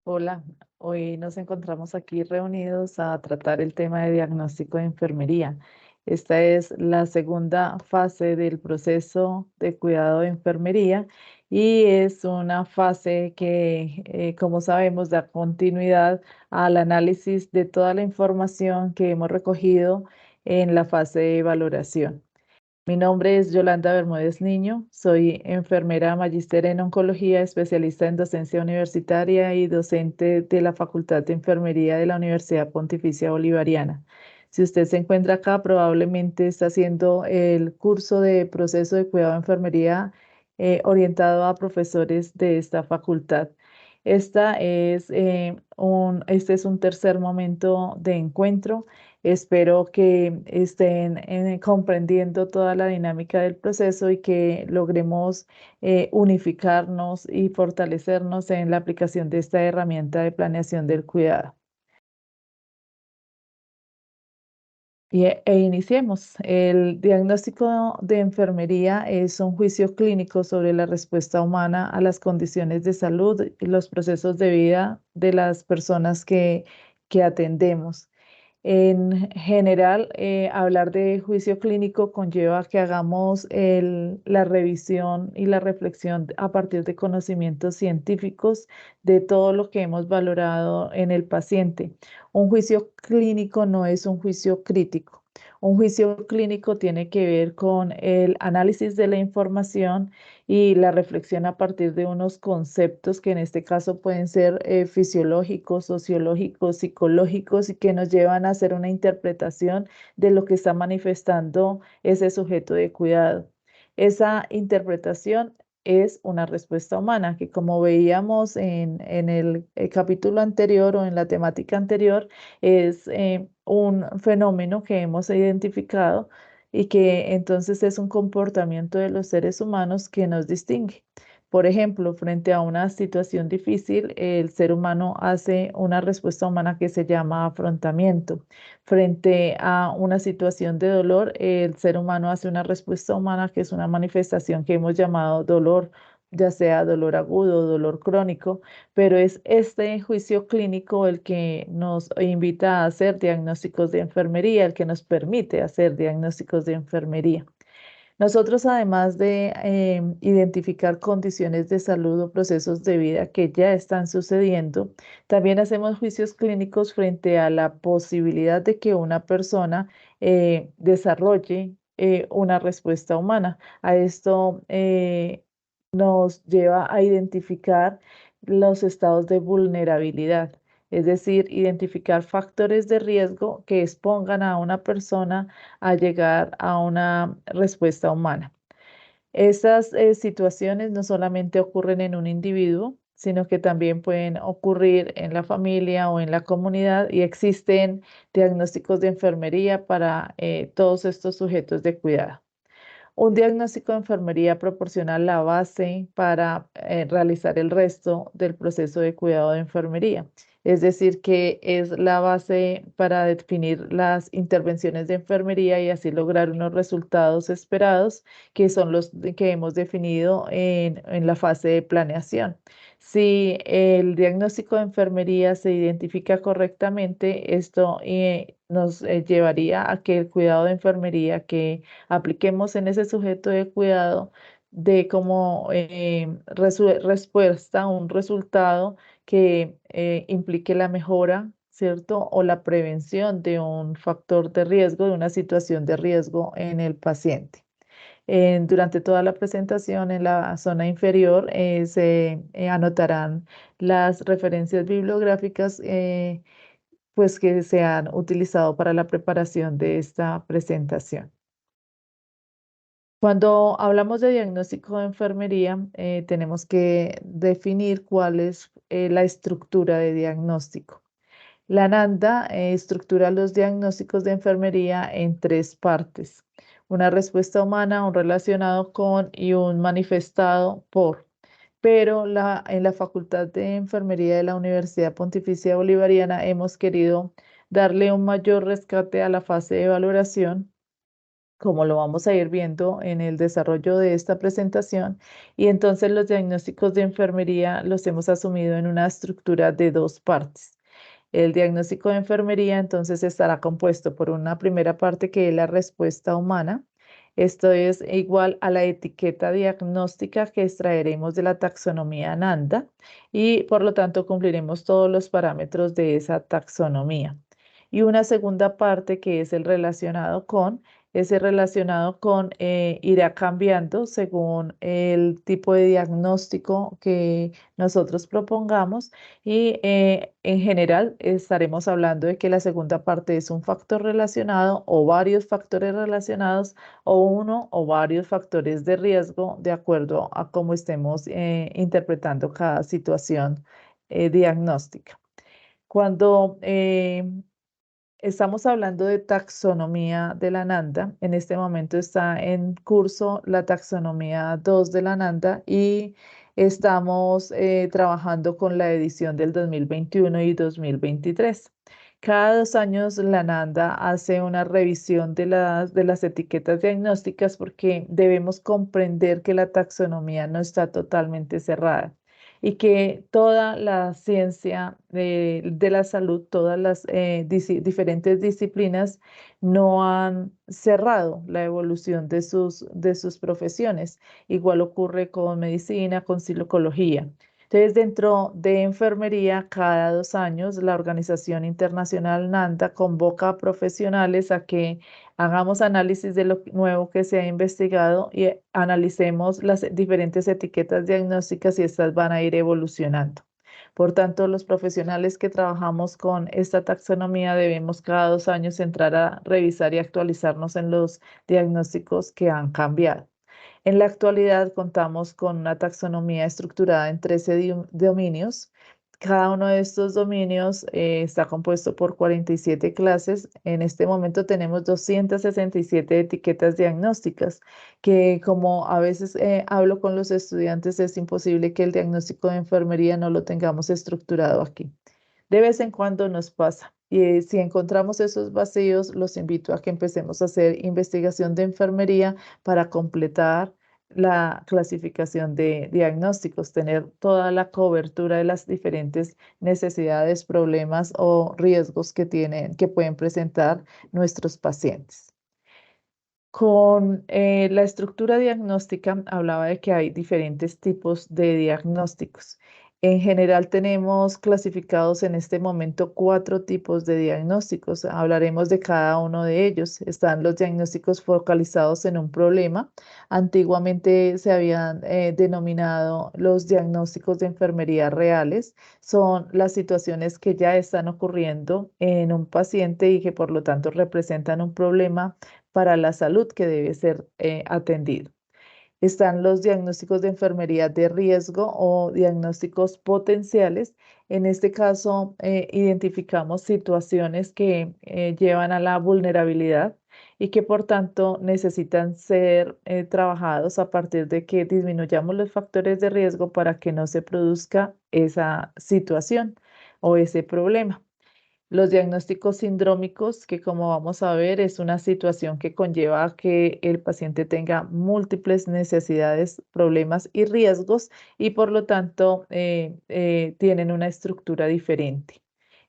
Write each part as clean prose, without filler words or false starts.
Hola, hoy nos encontramos aquí reunidos a tratar el tema de diagnóstico de enfermería. Esta es la segunda fase del proceso de cuidado de enfermería y es una fase que, como sabemos, da continuidad al análisis de toda la información que hemos recogido en la fase de valoración. Mi nombre es Yolanda Bermúdez Niño, soy enfermera magíster en oncología, especialista en docencia universitaria y docente de la Facultad de Enfermería de la Universidad Pontificia Bolivariana. Si usted se encuentra acá, probablemente está haciendo el curso de proceso de cuidado de enfermería orientado a profesores de esta facultad. Este es un tercer momento de encuentro. Espero que estén comprendiendo toda la dinámica del proceso y que logremos unificarnos y fortalecernos en la aplicación de esta herramienta de planeación del cuidado. Iniciemos. El diagnóstico de enfermería es un juicio clínico sobre la respuesta humana a las condiciones de salud y los procesos de vida de las personas que atendemos. En general, hablar de juicio clínico conlleva que hagamos la revisión y la reflexión a partir de conocimientos científicos de todo lo que hemos valorado en el paciente. Un juicio clínico no es un juicio crítico. Un juicio clínico tiene que ver con el análisis de la información y la reflexión a partir de unos conceptos que en este caso pueden ser fisiológicos, sociológicos, psicológicos y que nos llevan a hacer una interpretación de lo que está manifestando ese sujeto de cuidado. Esa interpretación es una respuesta humana, que como veíamos en el capítulo anterior o en la temática anterior, es un fenómeno que hemos identificado y que entonces es un comportamiento de los seres humanos que nos distingue. Por ejemplo, frente a una situación difícil, el ser humano hace una respuesta humana que se llama afrontamiento. Frente a una situación de dolor, el ser humano hace una respuesta humana que es una manifestación que hemos llamado dolor, ya sea dolor agudo o dolor crónico, pero es este juicio clínico el que nos invita a hacer diagnósticos de enfermería, el que nos permite hacer diagnósticos de enfermería. Nosotros, además de identificar condiciones de salud o procesos de vida que ya están sucediendo, también hacemos juicios clínicos frente a la posibilidad de que una persona desarrolle una respuesta humana. A esto nos lleva a identificar los estados de vulnerabilidad. Es decir, identificar factores de riesgo que expongan a una persona a llegar a una respuesta humana. Esas situaciones no solamente ocurren en un individuo, sino que también pueden ocurrir en la familia o en la comunidad y existen diagnósticos de enfermería para todos estos sujetos de cuidado. Un diagnóstico de enfermería proporciona la base para realizar el resto del proceso de cuidado de enfermería. Es decir, que es la base para definir las intervenciones de enfermería y así lograr unos resultados esperados, que son que hemos definido en la fase de planeación. Si el diagnóstico de enfermería se identifica correctamente, esto nos llevaría a que el cuidado de enfermería que apliquemos en ese sujeto de cuidado de como respuesta, un resultado que implique la mejora, ¿cierto? O la prevención de un factor de riesgo, de una situación de riesgo en el paciente. Durante toda la presentación, en la zona inferior, se anotarán las referencias bibliográficas pues que se han utilizado para la preparación de esta presentación. Cuando hablamos de diagnóstico de enfermería, tenemos que definir cuál es la estructura de diagnóstico. La NANDA estructura los diagnósticos de enfermería en tres partes: una respuesta humana, un relacionado con y un manifestado por. Pero en la Facultad de Enfermería de la Universidad Pontificia Bolivariana hemos querido darle un mayor rescate a la fase de valoración como lo vamos a ir viendo en el desarrollo de esta presentación, y entonces los diagnósticos de enfermería los hemos asumido en una estructura de dos partes. El diagnóstico de enfermería entonces estará compuesto por una primera parte que es la respuesta humana. Esto es igual a la etiqueta diagnóstica que extraeremos de la taxonomía NANDA y por lo tanto cumpliremos todos los parámetros de esa taxonomía. Y una segunda parte que es el relacionado con, ese relacionado con irá cambiando según el tipo de diagnóstico que nosotros propongamos y en general estaremos hablando de que la segunda parte es un factor relacionado o varios factores relacionados o uno o varios factores de riesgo de acuerdo a cómo estemos interpretando cada situación diagnóstica. Cuando estamos hablando de taxonomía de la NANDA. En este momento está en curso la taxonomía 2 de la NANDA y estamos trabajando con la edición del 2021 y 2023. Cada 2 años la NANDA hace una revisión de las etiquetas diagnósticas porque debemos comprender que la taxonomía no está totalmente cerrada y que toda la ciencia de la salud, todas las diferentes disciplinas no han cerrado la evolución de sus profesiones. Igual ocurre con medicina, con psicología. Entonces, dentro de enfermería, cada 2 años, la Organización Internacional NANDA convoca a profesionales a que hagamos análisis de lo nuevo que se ha investigado y analicemos las diferentes etiquetas diagnósticas y estas van a ir evolucionando. Por tanto, los profesionales que trabajamos con esta taxonomía debemos cada 2 años entrar a revisar y actualizarnos en los diagnósticos que han cambiado. En la actualidad contamos con una taxonomía estructurada en 13 dominios. Cada uno de estos dominios está compuesto por 47 clases. En este momento tenemos 267 etiquetas diagnósticas, que como a veces hablo con los estudiantes, es imposible que el diagnóstico de enfermería no lo tengamos estructurado aquí. De vez en cuando nos pasa. Y si encontramos esos vacíos, los invito a que empecemos a hacer investigación de enfermería para completar la clasificación de diagnósticos, tener toda la cobertura de las diferentes necesidades, problemas o riesgos que tienen, que pueden presentar nuestros pacientes. Con la estructura diagnóstica hablaba de que hay diferentes tipos de diagnósticos. En general tenemos clasificados en este momento 4 tipos de diagnósticos. Hablaremos de cada uno de ellos. Están los diagnósticos focalizados en un problema. Antiguamente se habían denominado los diagnósticos de enfermería reales. Son las situaciones que ya están ocurriendo en un paciente y que por lo tanto representan un problema para la salud que debe ser atendido. Están los diagnósticos de enfermería de riesgo o diagnósticos potenciales. En este caso, identificamos situaciones que llevan a la vulnerabilidad y que por tanto necesitan ser trabajados a partir de que disminuyamos los factores de riesgo para que no se produzca esa situación o ese problema. Los diagnósticos sindrómicos, que como vamos a ver, es una situación que conlleva a que el paciente tenga múltiples necesidades, problemas y riesgos y por lo tanto tienen una estructura diferente.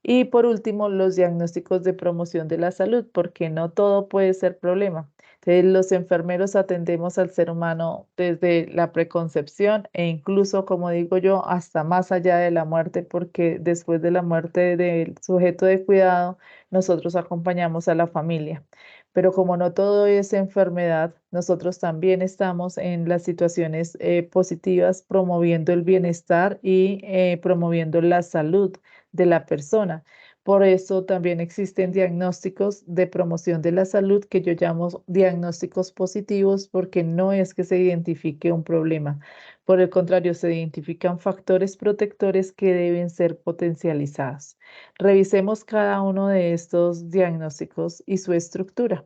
Y por último, los diagnósticos de promoción de la salud, porque no todo puede ser problema. Entonces, los enfermeros atendemos al ser humano desde la preconcepción e incluso, como digo yo, hasta más allá de la muerte, porque después de la muerte del sujeto de cuidado, nosotros acompañamos a la familia. Pero como no todo es enfermedad, nosotros también estamos en las situaciones positivas, promoviendo el bienestar y promoviendo la salud de la persona. Por eso también existen diagnósticos de promoción de la salud que yo llamo diagnósticos positivos porque no es que se identifique un problema. Por el contrario, se identifican factores protectores que deben ser potencializados. Revisemos cada uno de estos diagnósticos y su estructura.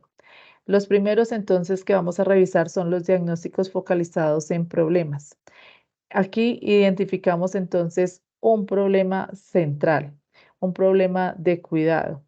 Los primeros entonces que vamos a revisar son los diagnósticos focalizados en problemas. Aquí identificamos entonces un problema central, un problema de cuidado.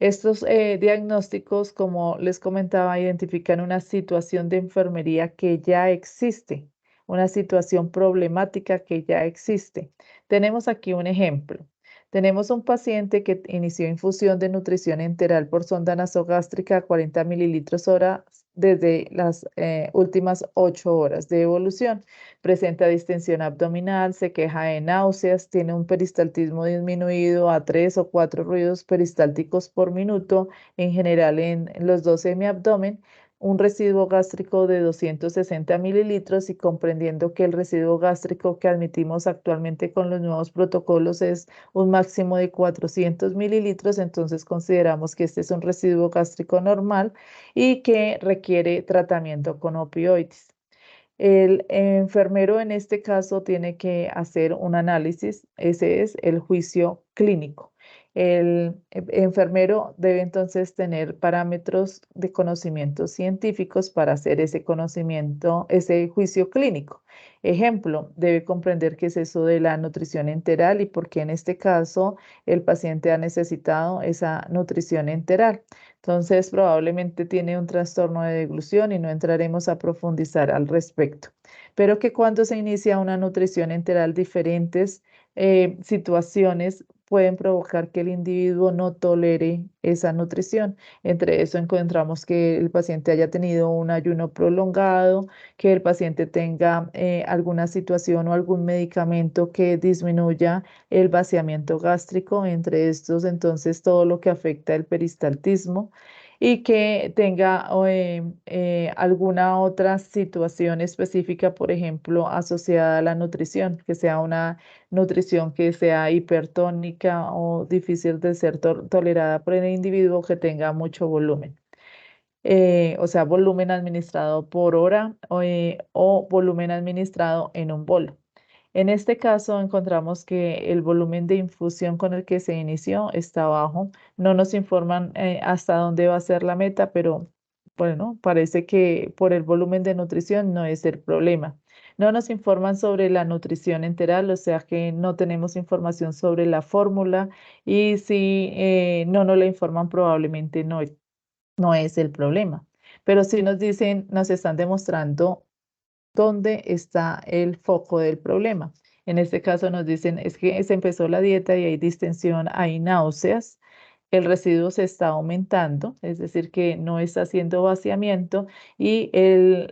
Estos diagnósticos, como les comentaba, identifican una situación de enfermería que ya existe, una situación problemática que ya existe. Tenemos aquí un ejemplo. Tenemos un paciente que inició infusión de nutrición enteral por sonda nasogástrica a 40 mililitros hora desde las últimas 8 horas de evolución. Presenta distensión abdominal, se queja de náuseas, tiene un peristaltismo disminuido a 3 o 4 ruidos peristálticos por minuto, en general en los dos semiabdomen, un residuo gástrico de 260 mililitros y comprendiendo que el residuo gástrico que admitimos actualmente con los nuevos protocolos es un máximo de 400 mililitros, entonces consideramos que este es un residuo gástrico normal y que requiere tratamiento con opioides. El enfermero en este caso tiene que hacer un análisis, ese es el juicio clínico. El enfermero debe entonces tener parámetros de conocimientos científicos para hacer ese conocimiento, ese juicio clínico. Ejemplo, debe comprender qué es eso de la nutrición enteral y por qué en este caso el paciente ha necesitado esa nutrición enteral. Entonces, probablemente tiene un trastorno de deglución y no entraremos a profundizar al respecto. Pero que cuando se inicia una nutrición enteral, diferentes situaciones pueden provocar que el individuo no tolere esa nutrición. Entre eso encontramos que el paciente haya tenido un ayuno prolongado, que el paciente tenga alguna situación o algún medicamento que disminuya el vaciamiento gástrico, entre estos entonces todo lo que afecta el peristaltismo y que tenga alguna otra situación específica, por ejemplo, asociada a la nutrición, que sea una nutrición que sea hipertónica o difícil de ser tolerada por el individuo que tenga mucho volumen. O sea, volumen administrado por hora o volumen administrado en un bolo. En este caso encontramos que el volumen de infusión con el que se inició está bajo. No nos informan hasta dónde va a ser la meta, pero bueno, parece que por el volumen de nutrición no es el problema. No nos informan sobre la nutrición enteral, o sea que no tenemos información sobre la fórmula y si no nos la informan probablemente no es el problema. Pero sí nos dicen, nos están demostrando dónde está el foco del problema. En este caso nos dicen, es que se empezó la dieta y hay distensión, hay náuseas, el residuo se está aumentando, es decir, que no está haciendo vaciamiento y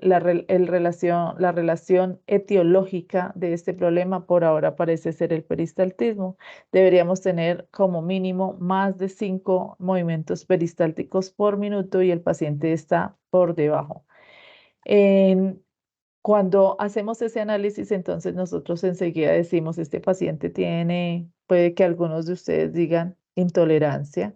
la relación etiológica de este problema por ahora parece ser el peristaltismo. Deberíamos tener como mínimo más de 5 movimientos peristálticos por minuto y el paciente está por debajo. En cuando hacemos ese análisis, entonces nosotros enseguida decimos, este paciente tiene, puede que algunos de ustedes digan intolerancia,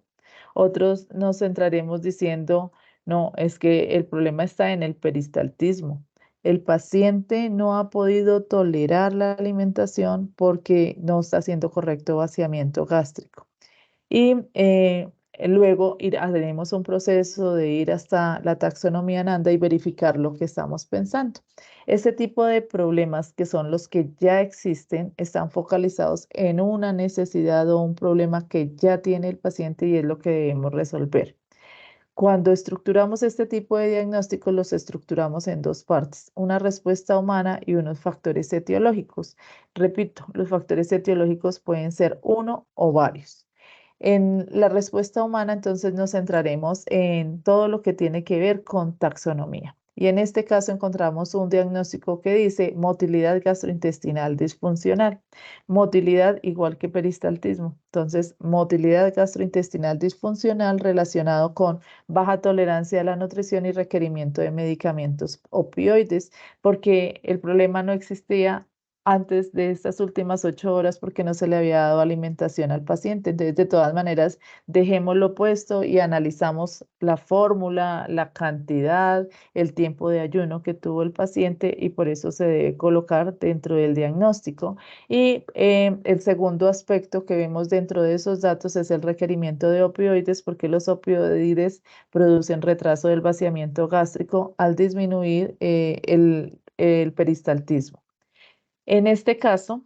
otros nos centraremos diciendo, no, es que el problema está en el peristaltismo. El paciente no ha podido tolerar la alimentación porque no está haciendo correcto vaciamiento gástrico. Y luego haremos un proceso de ir hasta la taxonomía Nanda y verificar lo que estamos pensando. Este tipo de problemas, que son los que ya existen, están focalizados en una necesidad o un problema que ya tiene el paciente y es lo que debemos resolver. Cuando estructuramos este tipo de diagnósticos, los estructuramos en dos partes, una respuesta humana y unos factores etiológicos. Repito, los factores etiológicos pueden ser uno o varios. En la respuesta humana, entonces nos centraremos en todo lo que tiene que ver con taxonomía. Y en este caso encontramos un diagnóstico que dice motilidad gastrointestinal disfuncional. Motilidad igual que peristaltismo. Entonces, motilidad gastrointestinal disfuncional relacionado con baja tolerancia a la nutrición y requerimiento de medicamentos opioides, porque el problema no existía antes de estas últimas 8 horas porque no se le había dado alimentación al paciente. Entonces, de todas maneras, dejémoslo puesto y analizamos la fórmula, la cantidad, el tiempo de ayuno que tuvo el paciente y por eso se debe colocar dentro del diagnóstico. Y el segundo aspecto que vemos dentro de esos datos es el requerimiento de opioides, porque los opioides producen retraso del vaciamiento gástrico al disminuir el peristaltismo. En este caso,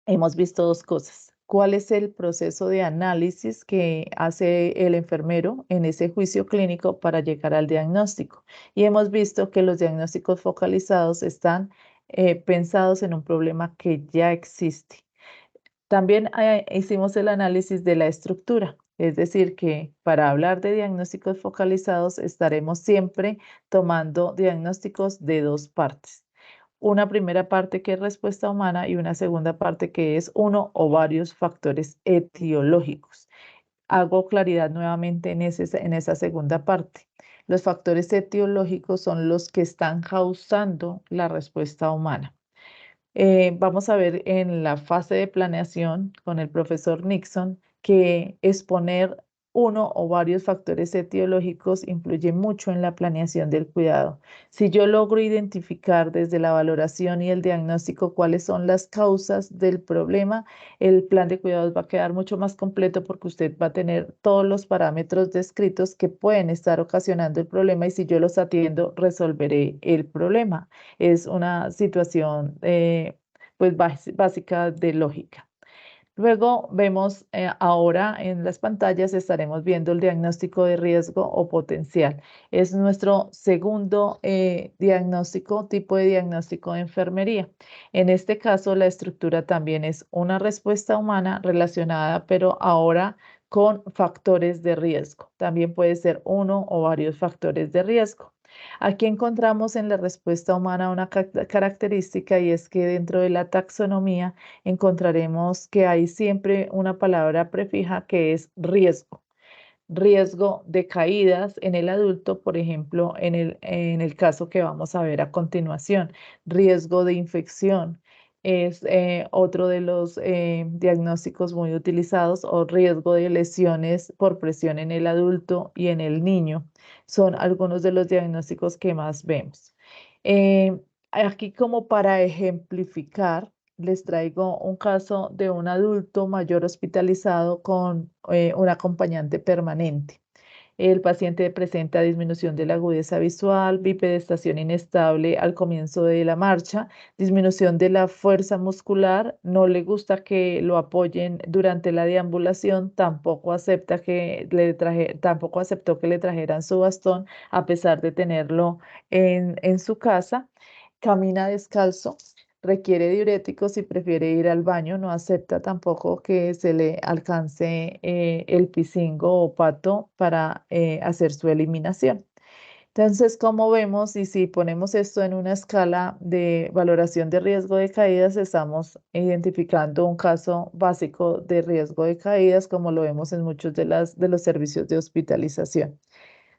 hemos visto dos cosas. cuál es el proceso de análisis que hace el enfermero en ese juicio clínico para llegar al diagnóstico. Y hemos visto que los diagnósticos focalizados están pensados en un problema que ya existe. También hicimos el análisis de la estructura, es decir, que para hablar de diagnósticos focalizados estaremos siempre tomando diagnósticos de dos partes. Una primera parte que es respuesta humana y una segunda parte que es uno o varios factores etiológicos. Hago claridad nuevamente en esa segunda parte. Los factores etiológicos son los que están causando la respuesta humana. Vamos a ver en la fase de planeación con el profesor Nixon que exponer uno o varios factores etiológicos influye mucho en la planeación del cuidado. Si yo logro identificar desde la valoración y el diagnóstico cuáles son las causas del problema, el plan de cuidados va a quedar mucho más completo porque usted va a tener todos los parámetros descritos que pueden estar ocasionando el problema y si yo los atiendo, resolveré el problema. Es una situación pues básica de lógica. Luego vemos ahora en las pantallas estaremos viendo el diagnóstico de riesgo o potencial. Es nuestro segundo diagnóstico, tipo de diagnóstico de enfermería. En este caso, la estructura también es una respuesta humana relacionada, pero ahora con factores de riesgo. También puede ser uno o varios factores de riesgo. Aquí encontramos en la respuesta humana una característica y es que dentro de la taxonomía encontraremos que hay siempre una palabra prefija que es riesgo. Riesgo de caídas en el adulto, por ejemplo, en el caso que vamos a ver a continuación. Riesgo de infección es otro de los diagnósticos muy utilizados o riesgo de lesiones por presión en el adulto y en el niño. Son algunos de los diagnósticos que más vemos. Eh, Aquí como para ejemplificar, les traigo un caso de un adulto mayor hospitalizado con un acompañante permanente. El paciente presenta disminución de la agudeza visual, bipedestación inestable al comienzo de la marcha, disminución de la fuerza muscular, no le gusta que lo apoyen durante la deambulación, tampoco aceptó que le trajeran su bastón a pesar de tenerlo en su casa, camina descalzo, requiere diuréticos y prefiere ir al baño, no acepta tampoco que se le alcance el pisingo o pato para hacer su eliminación. Entonces, como vemos, y si ponemos esto en una escala de valoración de riesgo de caídas, estamos identificando un caso básico de riesgo de caídas, como lo vemos en muchos de los servicios de hospitalización.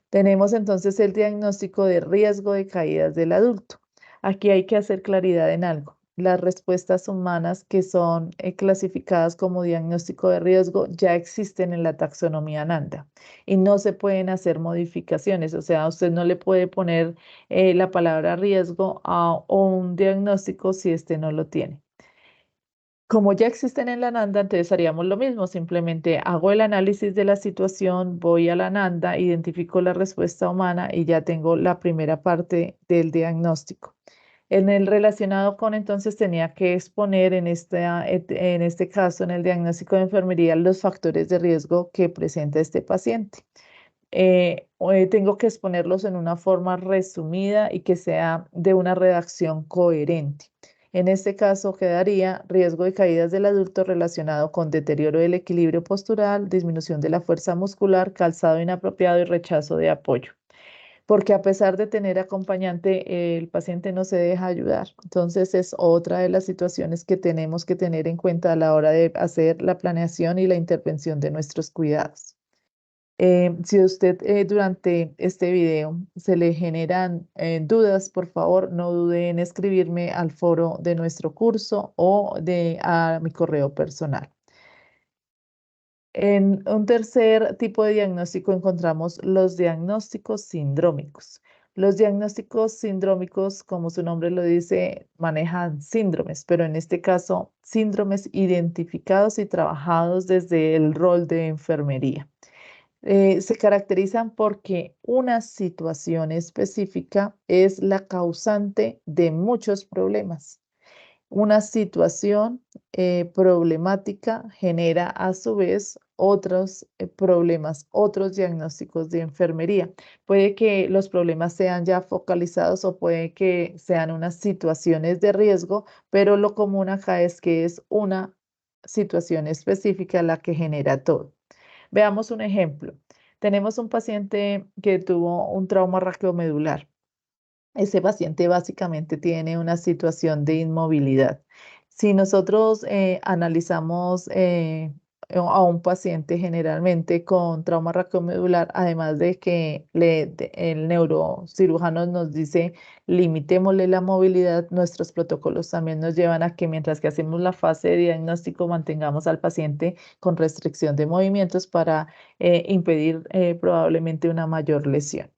Tenemos entonces el diagnóstico de riesgo de caídas del adulto. Aquí hay que hacer claridad en algo. Las respuestas humanas que son clasificadas como diagnóstico de riesgo ya existen en la taxonomía NANDA y no se pueden hacer modificaciones. O sea, usted no le puede poner la palabra riesgo a un diagnóstico si este no lo tiene. Como ya existen en la NANDA, entonces haríamos lo mismo, simplemente hago el análisis de la situación, voy a la NANDA, identifico la respuesta humana y ya tengo la primera parte del diagnóstico. En el relacionado con, entonces tenía que exponer en este caso, en el diagnóstico de enfermería, los factores de riesgo que presenta este paciente. Tengo que exponerlos en una forma resumida y que sea de una redacción coherente. En este caso quedaría riesgo de caídas del adulto relacionado con deterioro del equilibrio postural, disminución de la fuerza muscular, calzado inapropiado y rechazo de apoyo. Porque a pesar de tener acompañante, el paciente no se deja ayudar. Entonces es otra de las situaciones que tenemos que tener en cuenta a la hora de hacer la planeación y la intervención de nuestros cuidados. Si a usted durante este video se le generan dudas, por favor, no dude en escribirme al foro de nuestro curso o a mi correo personal. En un tercer tipo de diagnóstico encontramos los diagnósticos sindrómicos. Los diagnósticos sindrómicos, como su nombre lo dice, manejan síndromes, pero en este caso, síndromes identificados y trabajados desde el rol de enfermería. Se caracterizan porque una situación específica es la causante de muchos problemas. Una situación problemática genera a su vez otros problemas, otros diagnósticos de enfermería. Puede que los problemas sean ya focalizados o puede que sean unas situaciones de riesgo, pero lo común acá es que es una situación específica la que genera todo. Veamos un ejemplo. Tenemos un paciente que tuvo un trauma raquiomedular. Ese paciente básicamente tiene una situación de inmovilidad. Si nosotros analizamos a un paciente generalmente con trauma raquiomedular, además de que el neurocirujano nos dice limitémosle la movilidad, nuestros protocolos también nos llevan a que mientras que hacemos la fase de diagnóstico mantengamos al paciente con restricción de movimientos para impedir probablemente una mayor lesión.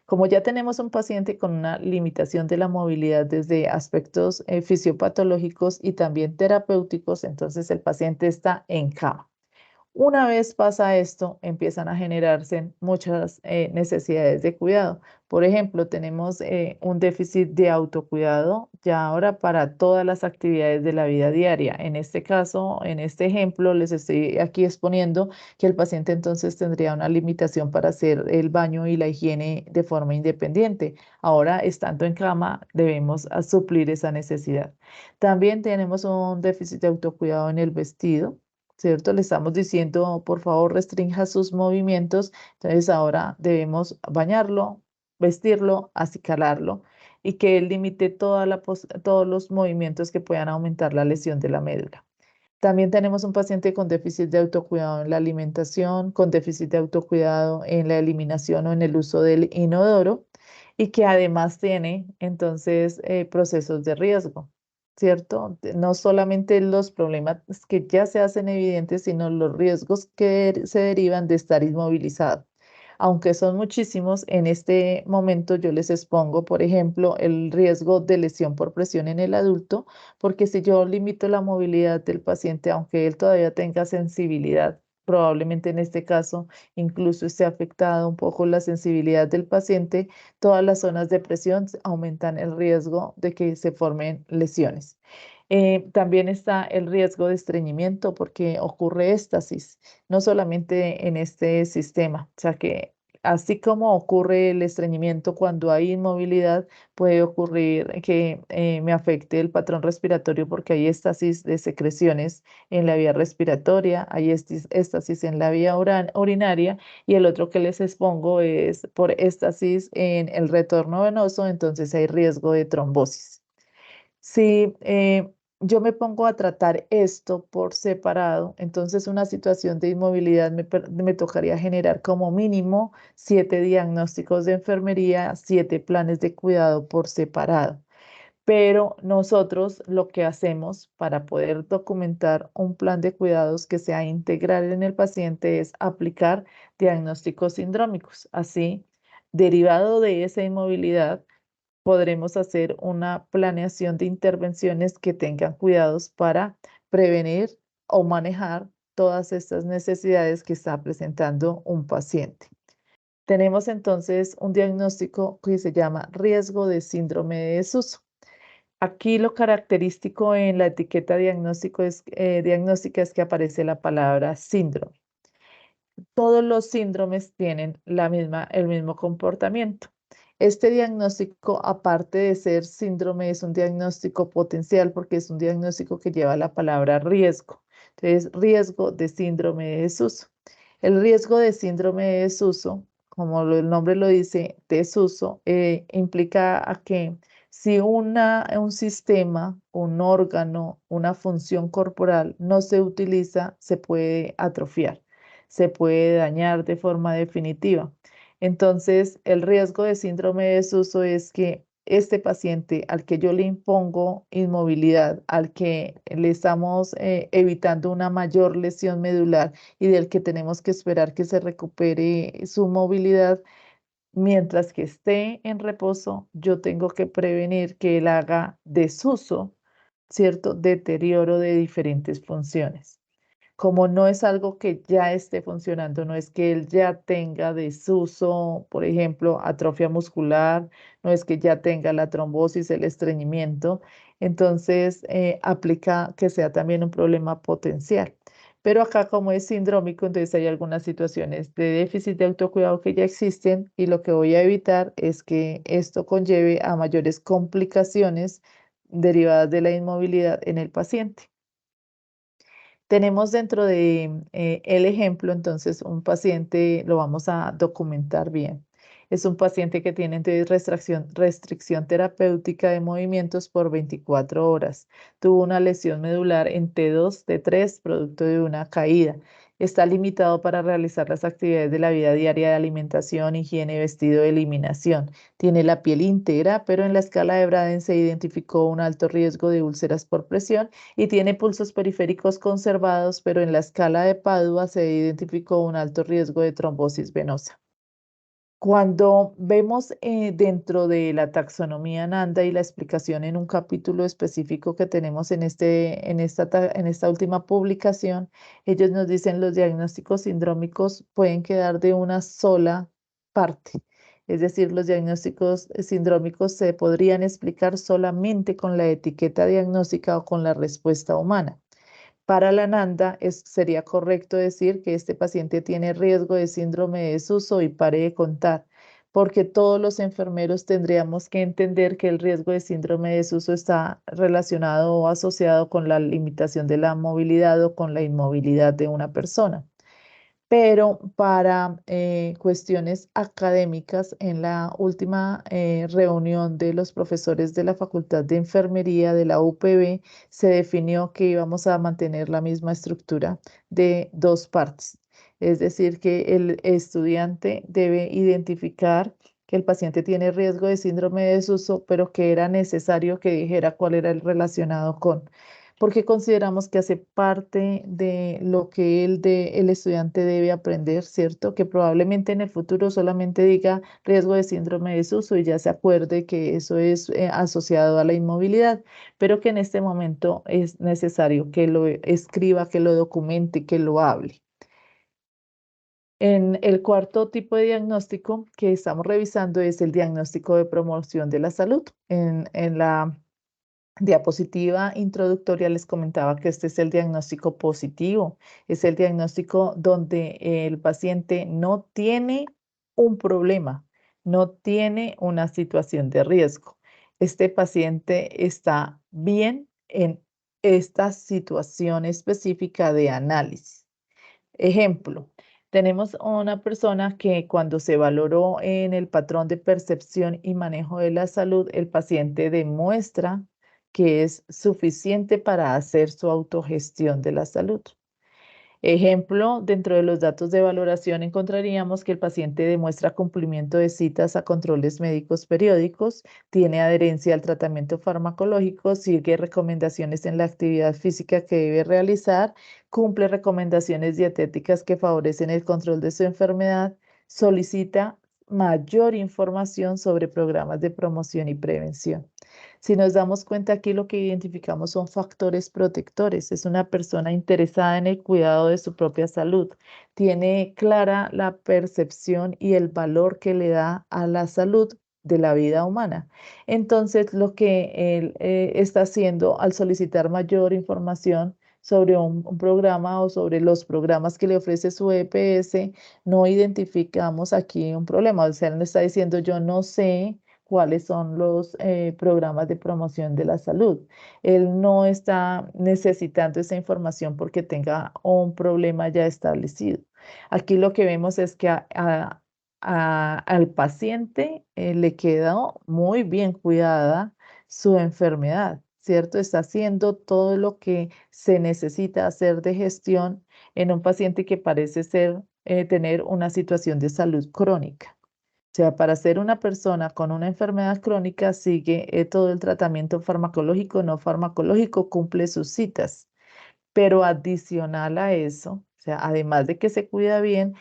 Como ya tenemos un paciente con una limitación de la movilidad desde aspectos fisiopatológicos y también terapéuticos, entonces el paciente está en cama. Una vez pasa esto, empiezan a generarse muchas necesidades de cuidado. Por ejemplo, tenemos un déficit de autocuidado ya ahora para todas las actividades de la vida diaria. En este caso, en este ejemplo, les estoy aquí exponiendo que el paciente entonces tendría una limitación para hacer el baño y la higiene de forma independiente. Ahora, estando en cama, debemos suplir esa necesidad. También tenemos un déficit de autocuidado en el vestido. ¿Cierto? Le estamos diciendo, por favor, restrinja sus movimientos. Entonces ahora debemos bañarlo, vestirlo, acicalarlo y que él limite todos los movimientos que puedan aumentar la lesión de la médula. También tenemos un paciente con déficit de autocuidado en la alimentación, con déficit de autocuidado en la eliminación o en el uso del inodoro y que además tiene entonces procesos de riesgo, ¿cierto? No solamente los problemas que ya se hacen evidentes, sino los riesgos que se derivan de estar inmovilizado. Aunque son muchísimos, en este momento yo les expongo, por ejemplo, el riesgo de lesión por presión en el adulto, porque si yo limito la movilidad del paciente, aunque él todavía tenga sensibilidad, probablemente en este caso incluso esté afectada un poco la sensibilidad del paciente, todas las zonas de presión aumentan el riesgo de que se formen lesiones. También está el riesgo de estreñimiento porque ocurre éstasis, no solamente en este sistema, o sea que así como ocurre el estreñimiento cuando hay inmovilidad, puede ocurrir que me afecte el patrón respiratorio porque hay éstasis de secreciones en la vía respiratoria, hay éstasis en la vía urinaria y el otro que les expongo es por éstasis en el retorno venoso, entonces hay riesgo de trombosis. Si yo me pongo a tratar esto por separado, entonces una situación de inmovilidad me tocaría generar como mínimo 7 diagnósticos de enfermería, 7 planes de cuidado por separado. Pero nosotros lo que hacemos para poder documentar un plan de cuidados que sea integral en el paciente es aplicar diagnósticos sindrómicos. Así, derivado de esa inmovilidad, podremos hacer una planeación de intervenciones que tengan cuidados para prevenir o manejar todas estas necesidades que está presentando un paciente. Tenemos entonces un diagnóstico que se llama riesgo de síndrome de desuso. Aquí lo característico en la etiqueta diagnóstica es que aparece la palabra síndrome. Todos los síndromes tienen el mismo comportamiento. Este diagnóstico, aparte de ser síndrome, es un diagnóstico potencial porque es un diagnóstico que lleva la palabra riesgo. Entonces, riesgo de síndrome de desuso. El riesgo de síndrome de desuso, como el nombre lo dice, desuso, implica a que si un sistema, un órgano, una función corporal no se utiliza, se puede atrofiar, se puede dañar de forma definitiva. Entonces, el riesgo de síndrome de desuso es que este paciente al que yo le impongo inmovilidad, al que le estamos evitando una mayor lesión medular y del que tenemos que esperar que se recupere su movilidad, mientras que esté en reposo, yo tengo que prevenir que él haga desuso, ¿cierto? Deterioro de diferentes funciones. Como no es algo que ya esté funcionando, no es que él ya tenga desuso, por ejemplo, atrofia muscular, no es que ya tenga la trombosis, el estreñimiento, Entonces, aplica que sea también un problema potencial. Pero acá como es sindrómico, entonces hay algunas situaciones de déficit de autocuidado que ya existen y lo que voy a evitar es que esto conlleve a mayores complicaciones derivadas de la inmovilidad en el paciente. Tenemos dentro de el ejemplo, entonces, un paciente, lo vamos a documentar bien. Es un paciente que tiene entonces restricción terapéutica de movimientos por 24 horas. Tuvo una lesión medular en T2, T3, producto de una caída. Está limitado para realizar las actividades de la vida diaria de alimentación, higiene, vestido, eliminación. Tiene la piel íntegra, pero en la escala de Braden se identificó un alto riesgo de úlceras por presión y tiene pulsos periféricos conservados, pero en la escala de Padua se identificó un alto riesgo de trombosis venosa. Cuando vemos dentro de la taxonomía Nanda y la explicación en un capítulo específico que tenemos en esta última publicación, ellos nos dicen los diagnósticos sindrómicos pueden quedar de una sola parte. Es decir, los diagnósticos sindrómicos se podrían explicar solamente con la etiqueta diagnóstica o con la respuesta humana. Para la NANDA sería correcto decir que este paciente tiene riesgo de síndrome de desuso y pare de contar, porque todos los enfermeros tendríamos que entender que el riesgo de síndrome de desuso está relacionado o asociado con la limitación de la movilidad o con la inmovilidad de una persona. Pero para cuestiones académicas, en la última reunión de los profesores de la Facultad de Enfermería de la UPB, se definió que íbamos a mantener la misma estructura de dos partes. Es decir, que el estudiante debe identificar que el paciente tiene riesgo de síndrome de desuso, pero que era necesario que dijera cuál era el relacionado con, porque consideramos que hace parte de lo que el estudiante debe aprender, ¿cierto? Que probablemente en el futuro solamente diga riesgo de síndrome de desuso y ya se acuerde que eso es asociado a la inmovilidad, pero que en este momento es necesario que lo escriba, que lo documente, que lo hable. En el cuarto tipo de diagnóstico que estamos revisando es el diagnóstico de promoción de la salud. En la diapositiva introductoria les comentaba que este es el diagnóstico positivo, es el diagnóstico donde el paciente no tiene un problema, no tiene una situación de riesgo. Este paciente está bien en esta situación específica de análisis. Ejemplo, tenemos una persona que cuando se valoró en el patrón de percepción y manejo de la salud, el paciente demuestra que es suficiente para hacer su autogestión de la salud. Ejemplo, dentro de los datos de valoración encontraríamos que el paciente demuestra cumplimiento de citas a controles médicos periódicos, tiene adherencia al tratamiento farmacológico, sigue recomendaciones en la actividad física que debe realizar, cumple recomendaciones dietéticas que favorecen el control de su enfermedad, solicita mayor información sobre programas de promoción y prevención. Si nos damos cuenta aquí lo que identificamos son factores protectores. Es una persona interesada en el cuidado de su propia salud. Tiene clara la percepción y el valor que le da a la salud de la vida humana. Entonces, lo que él está haciendo al solicitar mayor información sobre un programa o sobre los programas que le ofrece su EPS, no identificamos aquí un problema. O sea, él no está diciendo yo no sé cuáles son los programas de promoción de la salud. Él no está necesitando esa información porque tenga un problema ya establecido. Aquí lo que vemos es que al paciente le quedó muy bien cuidada su enfermedad, ¿cierto? Está haciendo todo lo que se necesita hacer de gestión en un paciente que parece tener una situación de salud crónica. O sea, para ser una persona con una enfermedad crónica, sigue todo el tratamiento farmacológico, no farmacológico, cumple sus citas. Pero adicional a eso, o sea, además de que se cuida bien,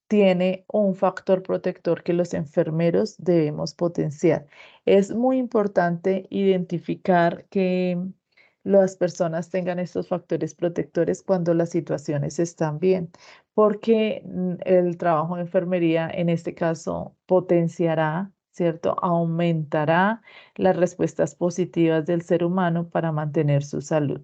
tiene un factor protector que los enfermeros debemos potenciar. Es muy importante identificar que las personas tengan estos factores protectores cuando las situaciones están bien, porque el trabajo de enfermería en este caso potenciará, ¿cierto? Aumentará las respuestas positivas del ser humano para mantener su salud.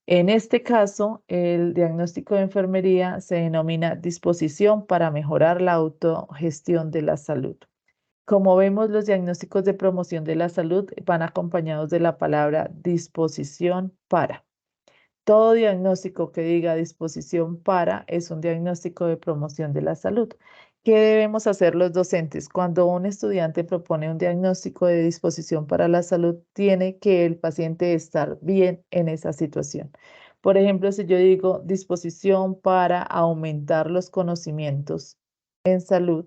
En este caso, el diagnóstico de enfermería se denomina disposición para mejorar la autogestión de la salud. Como vemos, los diagnósticos de promoción de la salud van acompañados de la palabra disposición para. Todo diagnóstico que diga disposición para es un diagnóstico de promoción de la salud. ¿Qué debemos hacer los docentes? Cuando un estudiante propone un diagnóstico de disposición para la salud, tiene que el paciente estar bien en esa situación. Por ejemplo, si yo digo disposición para aumentar los conocimientos en salud,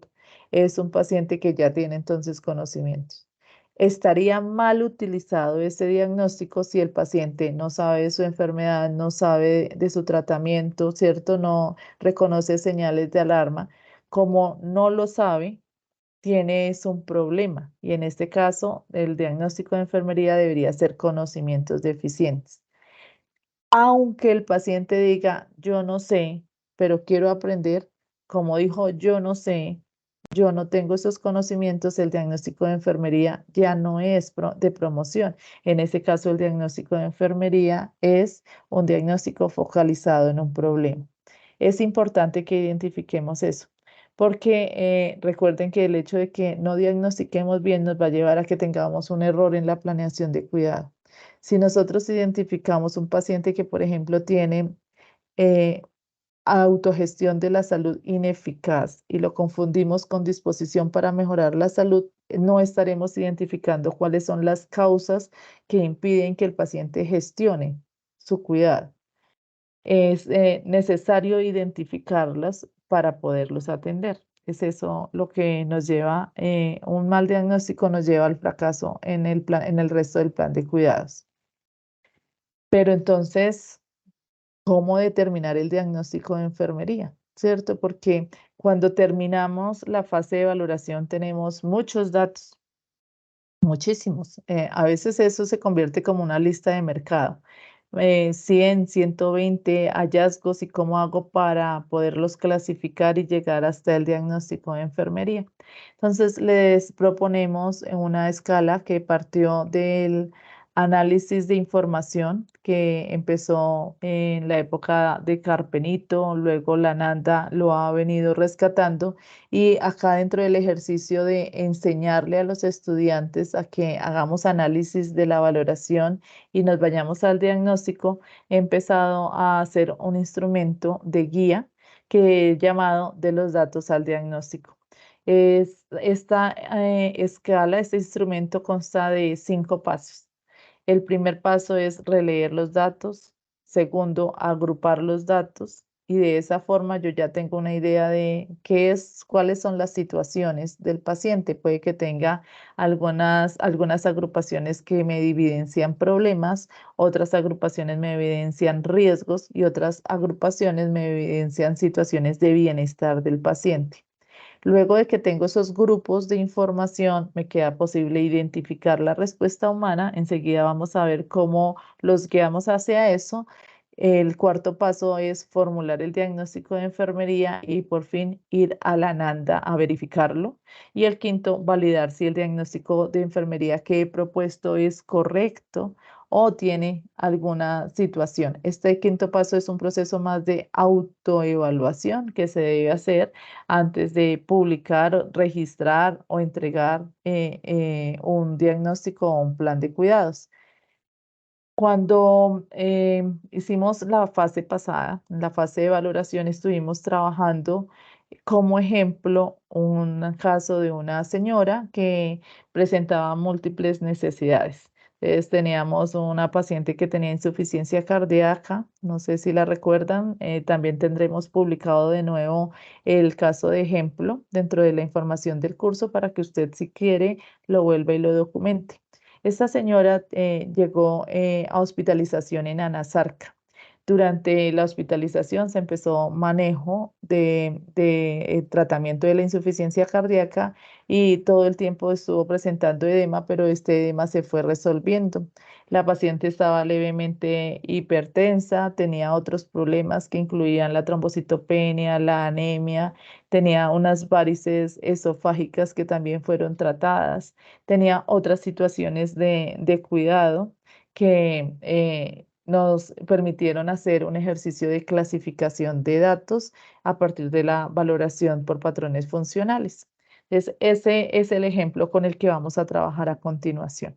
es un paciente que ya tiene entonces conocimientos. Estaría mal utilizado ese diagnóstico si el paciente no sabe de su enfermedad, no sabe de su tratamiento, ¿cierto? No reconoce señales de alarma. Como no lo sabe, tiene es un problema y en este caso el diagnóstico de enfermería debería ser conocimientos deficientes. Aunque el paciente diga, yo no sé, pero quiero aprender, como dijo, yo no sé, yo no tengo esos conocimientos, el diagnóstico de enfermería ya no es de promoción. En ese caso, el diagnóstico de enfermería es un diagnóstico focalizado en un problema. Es importante que identifiquemos eso, porque recuerden que el hecho de que no diagnostiquemos bien nos va a llevar a que tengamos un error en la planeación de cuidado. Si nosotros identificamos un paciente que, por ejemplo, tiene eh, autogestión de la salud ineficaz y lo confundimos con disposición para mejorar la salud, no estaremos identificando cuáles son las causas que impiden que el paciente gestione su cuidado. Es necesario identificarlas para poderlos atender. Es eso lo que nos lleva, un mal diagnóstico nos lleva al fracaso en en el resto del plan de cuidados. Pero entonces, ¿cómo determinar el diagnóstico de enfermería? ¿Cierto? Porque cuando terminamos la fase de valoración tenemos muchos datos, muchísimos. A veces eso se convierte como una lista de mercado. 100, 120 hallazgos y cómo hago para poderlos clasificar y llegar hasta el diagnóstico de enfermería. Entonces, les proponemos una escala que partió del análisis de información que empezó en la época de Carpenito, luego la Nanda lo ha venido rescatando y acá dentro del ejercicio de enseñarle a los estudiantes a que hagamos análisis de la valoración y nos vayamos al diagnóstico, he empezado a hacer un instrumento de guía que he llamado de los datos al diagnóstico. Esta escala, este instrumento consta de 5 pasos. El primer paso es releer los datos. Segundo, agrupar los datos. Y de esa forma yo ya tengo una idea de cuáles son las situaciones del paciente. Puede que tenga algunas agrupaciones que me evidencian problemas, otras agrupaciones me evidencian riesgos y otras agrupaciones me evidencian situaciones de bienestar del paciente. Luego de que tengo esos grupos de información, me queda posible identificar la respuesta humana. Enseguida vamos a ver cómo los guiamos hacia eso. El cuarto paso es formular el diagnóstico de enfermería y por fin ir a la NANDA a verificarlo. Y el quinto, validar si el diagnóstico de enfermería que he propuesto es correcto o tiene alguna situación. Este quinto paso es un proceso más de autoevaluación que se debe hacer antes de publicar, registrar o entregar un diagnóstico o un plan de cuidados. Cuando hicimos la fase pasada, en la fase de valoración, estuvimos trabajando como ejemplo un caso de una señora que presentaba múltiples necesidades. Entonces, teníamos una paciente que tenía insuficiencia cardíaca, no sé si la recuerdan, también tendremos publicado de nuevo el caso de ejemplo dentro de la información del curso para que usted, si quiere, lo vuelva y lo documente. Esta señora llegó a hospitalización en Anasarca. Durante la hospitalización se empezó manejo de tratamiento de la insuficiencia cardíaca y todo el tiempo estuvo presentando edema, pero este edema se fue resolviendo. La paciente estaba levemente hipertensa, tenía otros problemas que incluían la trombocitopenia, la anemia, tenía unas varices esofágicas que también fueron tratadas, tenía otras situaciones de cuidado que nos permitieron hacer un ejercicio de clasificación de datos a partir de la valoración por patrones funcionales. Ese es el ejemplo con el que vamos a trabajar a continuación.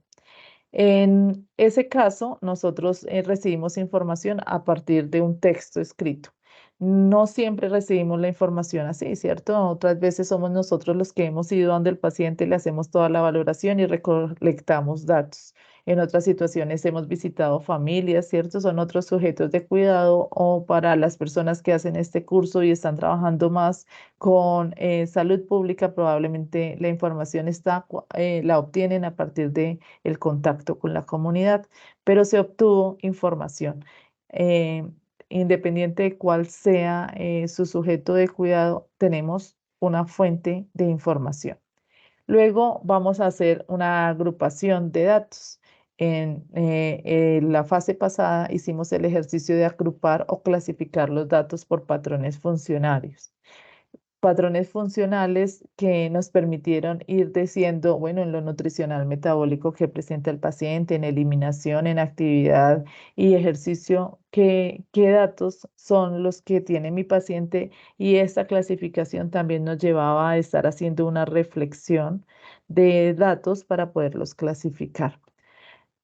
En ese caso, nosotros recibimos información a partir de un texto escrito. No siempre recibimos la información así, ¿cierto? Otras veces somos nosotros los que hemos ido donde el paciente, le hacemos toda la valoración y recolectamos datos. En otras situaciones hemos visitado familias, ¿cierto? Son otros sujetos de cuidado o para las personas que hacen este curso y están trabajando más con salud pública, probablemente la información la obtienen a partir de el contacto con la comunidad, pero se obtuvo información. Eh, Independiente de cuál sea su sujeto de cuidado, tenemos una fuente de información. Luego vamos a hacer una agrupación de datos. En la fase pasada hicimos el ejercicio de agrupar o clasificar los datos por patrones funcionarios, patrones funcionales que nos permitieron ir diciendo, bueno, en lo nutricional metabólico que presenta el paciente, en eliminación, en actividad y ejercicio, qué datos son los que tiene mi paciente, y esta clasificación también nos llevaba a estar haciendo una reflexión de datos para poderlos clasificar.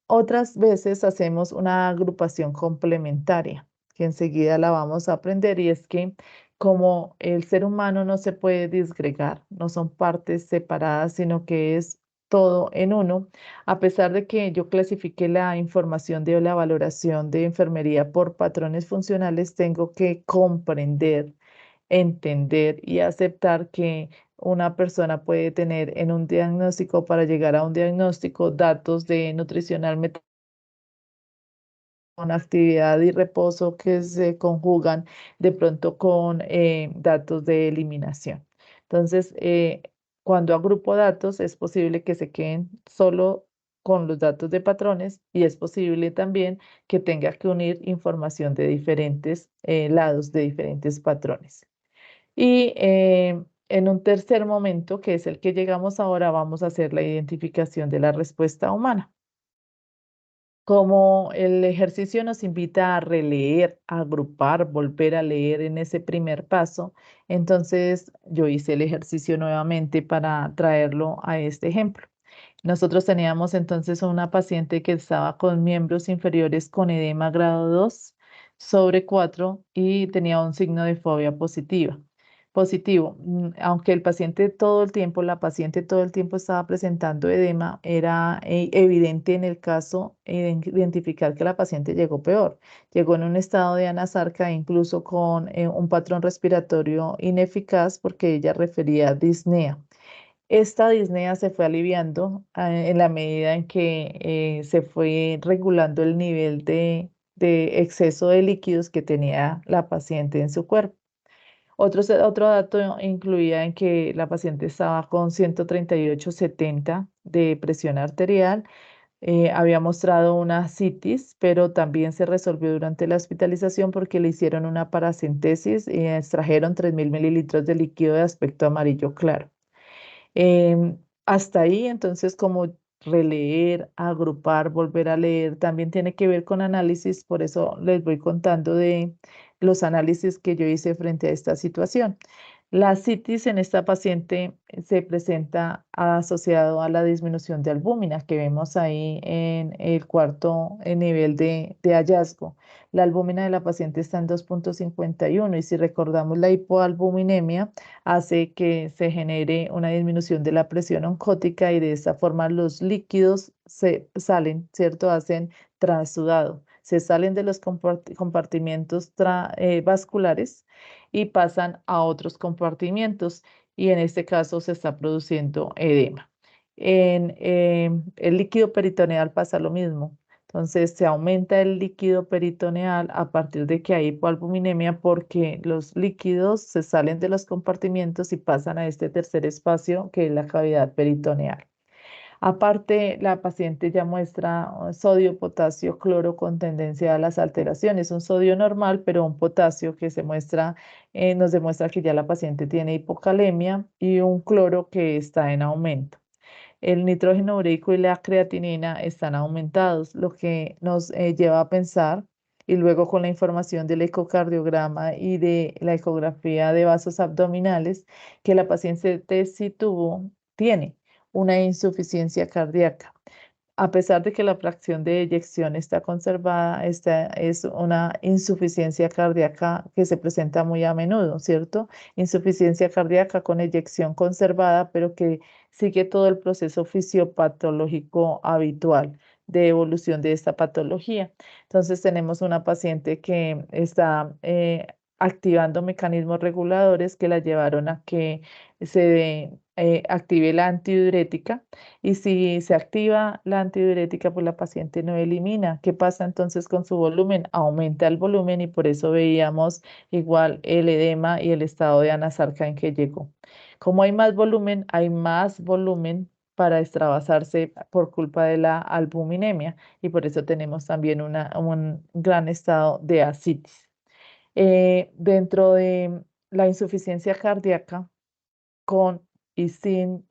Otras veces hacemos una agrupación complementaria, que enseguida la vamos a aprender, y es que como el ser humano no se puede disgregar, no son partes separadas, sino que es todo en uno, a pesar de que yo clasifique la información de la valoración de enfermería por patrones funcionales, tengo que comprender, entender y aceptar que una persona puede tener en un diagnóstico, para llegar a un diagnóstico, datos de nutricional con actividad y reposo que se conjugan de pronto con datos de eliminación. Entonces, cuando agrupo datos, es posible que se queden solo con los datos de patrones, y es posible también que tenga que unir información de diferentes lados, de diferentes patrones. Y en un tercer momento, que es el que llegamos ahora, vamos a hacer la identificación de la respuesta humana. Como el ejercicio nos invita a releer, a agrupar, volver a leer en ese primer paso, entonces yo hice el ejercicio nuevamente para traerlo a este ejemplo. Nosotros teníamos entonces una paciente que estaba con miembros inferiores con edema grado 2/4 y tenía un signo de fobia positiva. Positivo. Aunque la paciente todo el tiempo estaba presentando edema, era evidente en el caso identificar que la paciente llegó peor. Llegó en un estado de anasarca, incluso con un patrón respiratorio ineficaz, porque ella refería disnea. Esta disnea se fue aliviando en la medida en que se fue regulando el nivel de exceso de líquidos que tenía la paciente en su cuerpo. Otro dato incluía en que la paciente estaba con 138/70 de presión arterial, había mostrado una citis, pero también se resolvió durante la hospitalización porque le hicieron una paracentesis y extrajeron 3.000 mililitros de líquido de aspecto amarillo claro. Hasta ahí, entonces, como releer, agrupar, volver a leer, también tiene que ver con análisis, por eso les voy contando de los análisis que yo hice frente a esta situación. La citis en esta paciente se presenta asociado a la disminución de albúmina que vemos ahí en el cuarto nivel de hallazgo. La albúmina de la paciente está en 2,51, y si recordamos, la hipoalbuminemia hace que se genere una disminución de la presión oncótica, y de esta forma los líquidos se salen, ¿cierto? Hacen transudado, se salen de los compartimientos vasculares y pasan a otros compartimientos, y en este caso se está produciendo edema. En el líquido peritoneal pasa lo mismo. Entonces se aumenta el líquido peritoneal a partir de que hay hipoalbuminemia porque los líquidos se salen de los compartimientos y pasan a este tercer espacio que es la cavidad peritoneal. Aparte, la paciente ya muestra sodio, potasio, cloro con tendencia a las alteraciones. Un sodio normal, pero un potasio que nos demuestra que ya la paciente tiene hipocalemia y un cloro que está en aumento. El nitrógeno ureico y la creatinina están aumentados, lo que nos lleva a pensar, y luego con la información del ecocardiograma y de la ecografía de vasos abdominales, que la paciente sí tiene una insuficiencia cardíaca. A pesar de que la fracción de eyección está conservada, esta es una insuficiencia cardíaca que se presenta muy a menudo, ¿cierto? Insuficiencia cardíaca con eyección conservada, pero que sigue todo el proceso fisiopatológico habitual de evolución de esta patología. Entonces tenemos una paciente que está activando mecanismos reguladores que la llevaron a que se active la antidiurética, y si se activa la antidiurética, pues la paciente no elimina. ¿Qué pasa entonces con su volumen? Aumenta el volumen y por eso veíamos igual el edema y el estado de anasarca en que llegó. Como hay más volumen para extravasarse por culpa de la albuminemia y por eso tenemos también un gran estado de ascitis. Dentro de la insuficiencia cardíaca, con y sin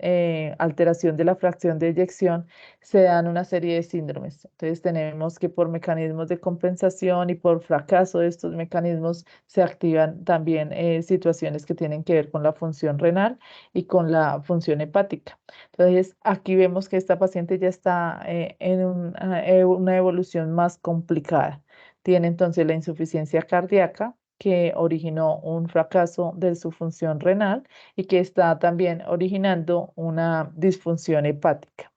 alteración de la fracción de eyección, se dan una serie de síndromes. Entonces tenemos que por mecanismos de compensación y por fracaso de estos mecanismos se activan también situaciones que tienen que ver con la función renal y con la función hepática. Entonces aquí vemos que esta paciente ya está en una evolución más complicada. Tiene entonces la insuficiencia cardíaca que originó un fracaso de su función renal y que está también originando una disfunción hepática.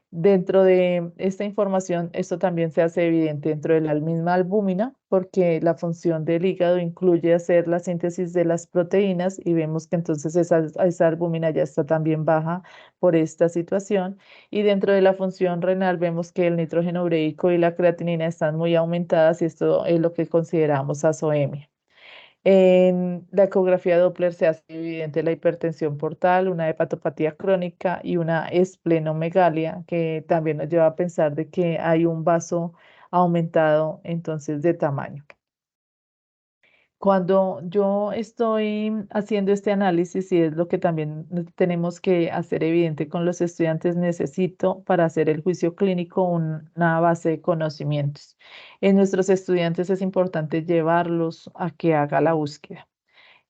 Dentro de esta información, esto también se hace evidente dentro de la misma albúmina, porque la función del hígado incluye hacer la síntesis de las proteínas y vemos que entonces esa albúmina ya está también baja por esta situación. Y dentro de la función renal vemos que el nitrógeno ureico y la creatinina están muy aumentadas y esto es lo que consideramos azoemia. En la ecografía Doppler se hace evidente la hipertensión portal, una hepatopatía crónica y una esplenomegalia, que también nos lleva a pensar de que hay un vaso aumentado entonces de tamaño. Cuando yo estoy haciendo este análisis, y es lo que también tenemos que hacer evidente con los estudiantes, necesito para hacer el juicio clínico una base de conocimientos. En nuestros estudiantes es importante llevarlos a que haga la búsqueda.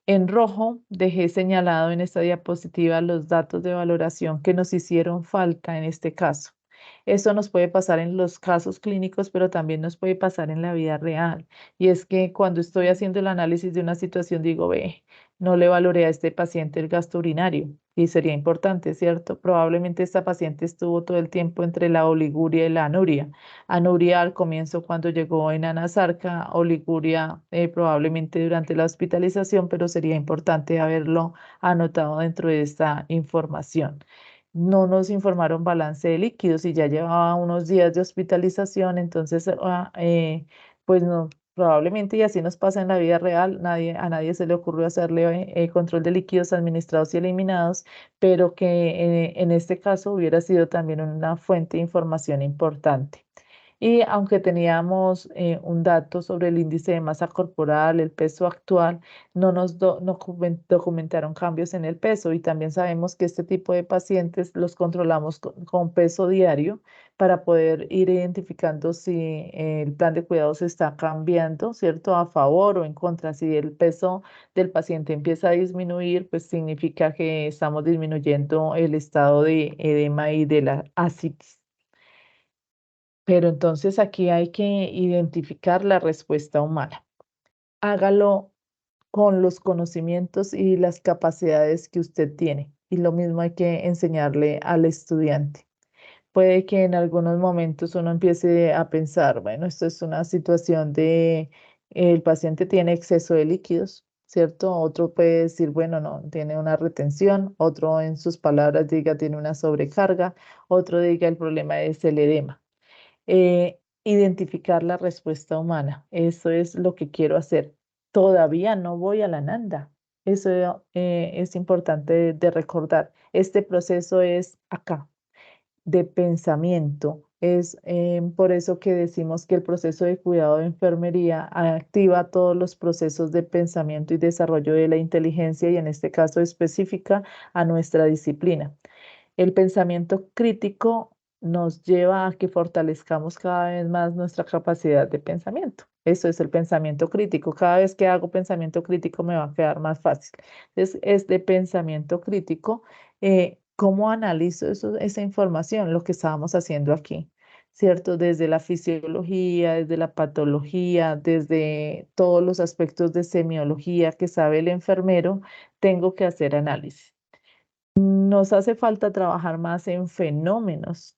En rojo dejé señalado en esta diapositiva los datos de valoración que nos hicieron falta en este caso. Esto nos puede pasar en los casos clínicos, pero también nos puede pasar en la vida real. Y es que cuando estoy haciendo el análisis de una situación, digo, ve, no le valoré a este paciente el gasto urinario. Y sería importante, ¿cierto? Probablemente esta paciente estuvo todo el tiempo entre la oliguria y la anuria. Anuria al comienzo cuando llegó en anasarca, oliguria probablemente durante la hospitalización, pero sería importante haberlo anotado dentro de esta información. No nos informaron balance de líquidos y ya llevaba unos días de hospitalización, entonces, pues no, probablemente, y así nos pasa en la vida real, a nadie se le ocurrió hacerle control de líquidos administrados y eliminados, pero que en este caso hubiera sido también una fuente de información importante. Y aunque teníamos un dato sobre el índice de masa corporal, el peso actual, no documentaron cambios en el peso. Y también sabemos que este tipo de pacientes los controlamos con peso diario para poder ir identificando si el plan de cuidados está cambiando, ¿cierto? A favor o en contra. Si el peso del paciente empieza a disminuir, pues significa que estamos disminuyendo el estado de edema y de la ascitis. Pero entonces aquí hay que identificar la respuesta humana. Hágalo con los conocimientos y las capacidades que usted tiene. Y lo mismo hay que enseñarle al estudiante. Puede que en algunos momentos uno empiece a pensar, bueno, esto es una situación de el paciente tiene exceso de líquidos, ¿cierto? Otro puede decir, bueno, no, tiene una retención, otro en sus palabras diga tiene una sobrecarga, otro diga el problema es el edema. identificar la respuesta humana. Eso es lo que quiero hacer. Todavía no voy a la Nanda. Eso es importante de recordar. Este proceso es acá, de pensamiento. Es por eso que decimos que el proceso de cuidado de enfermería activa todos los procesos de pensamiento y desarrollo de la inteligencia y en este caso específica a nuestra disciplina. El pensamiento crítico nos lleva a que fortalezcamos cada vez más nuestra capacidad de pensamiento. Eso es el pensamiento crítico. Cada vez que hago pensamiento crítico me va a quedar más fácil. Entonces, es de pensamiento crítico. ¿Cómo analizo esa información? Lo que estábamos haciendo aquí, ¿cierto? Desde la fisiología, desde la patología, desde todos los aspectos de semiología que sabe el enfermero, tengo que hacer análisis. Nos hace falta trabajar más en fenómenos,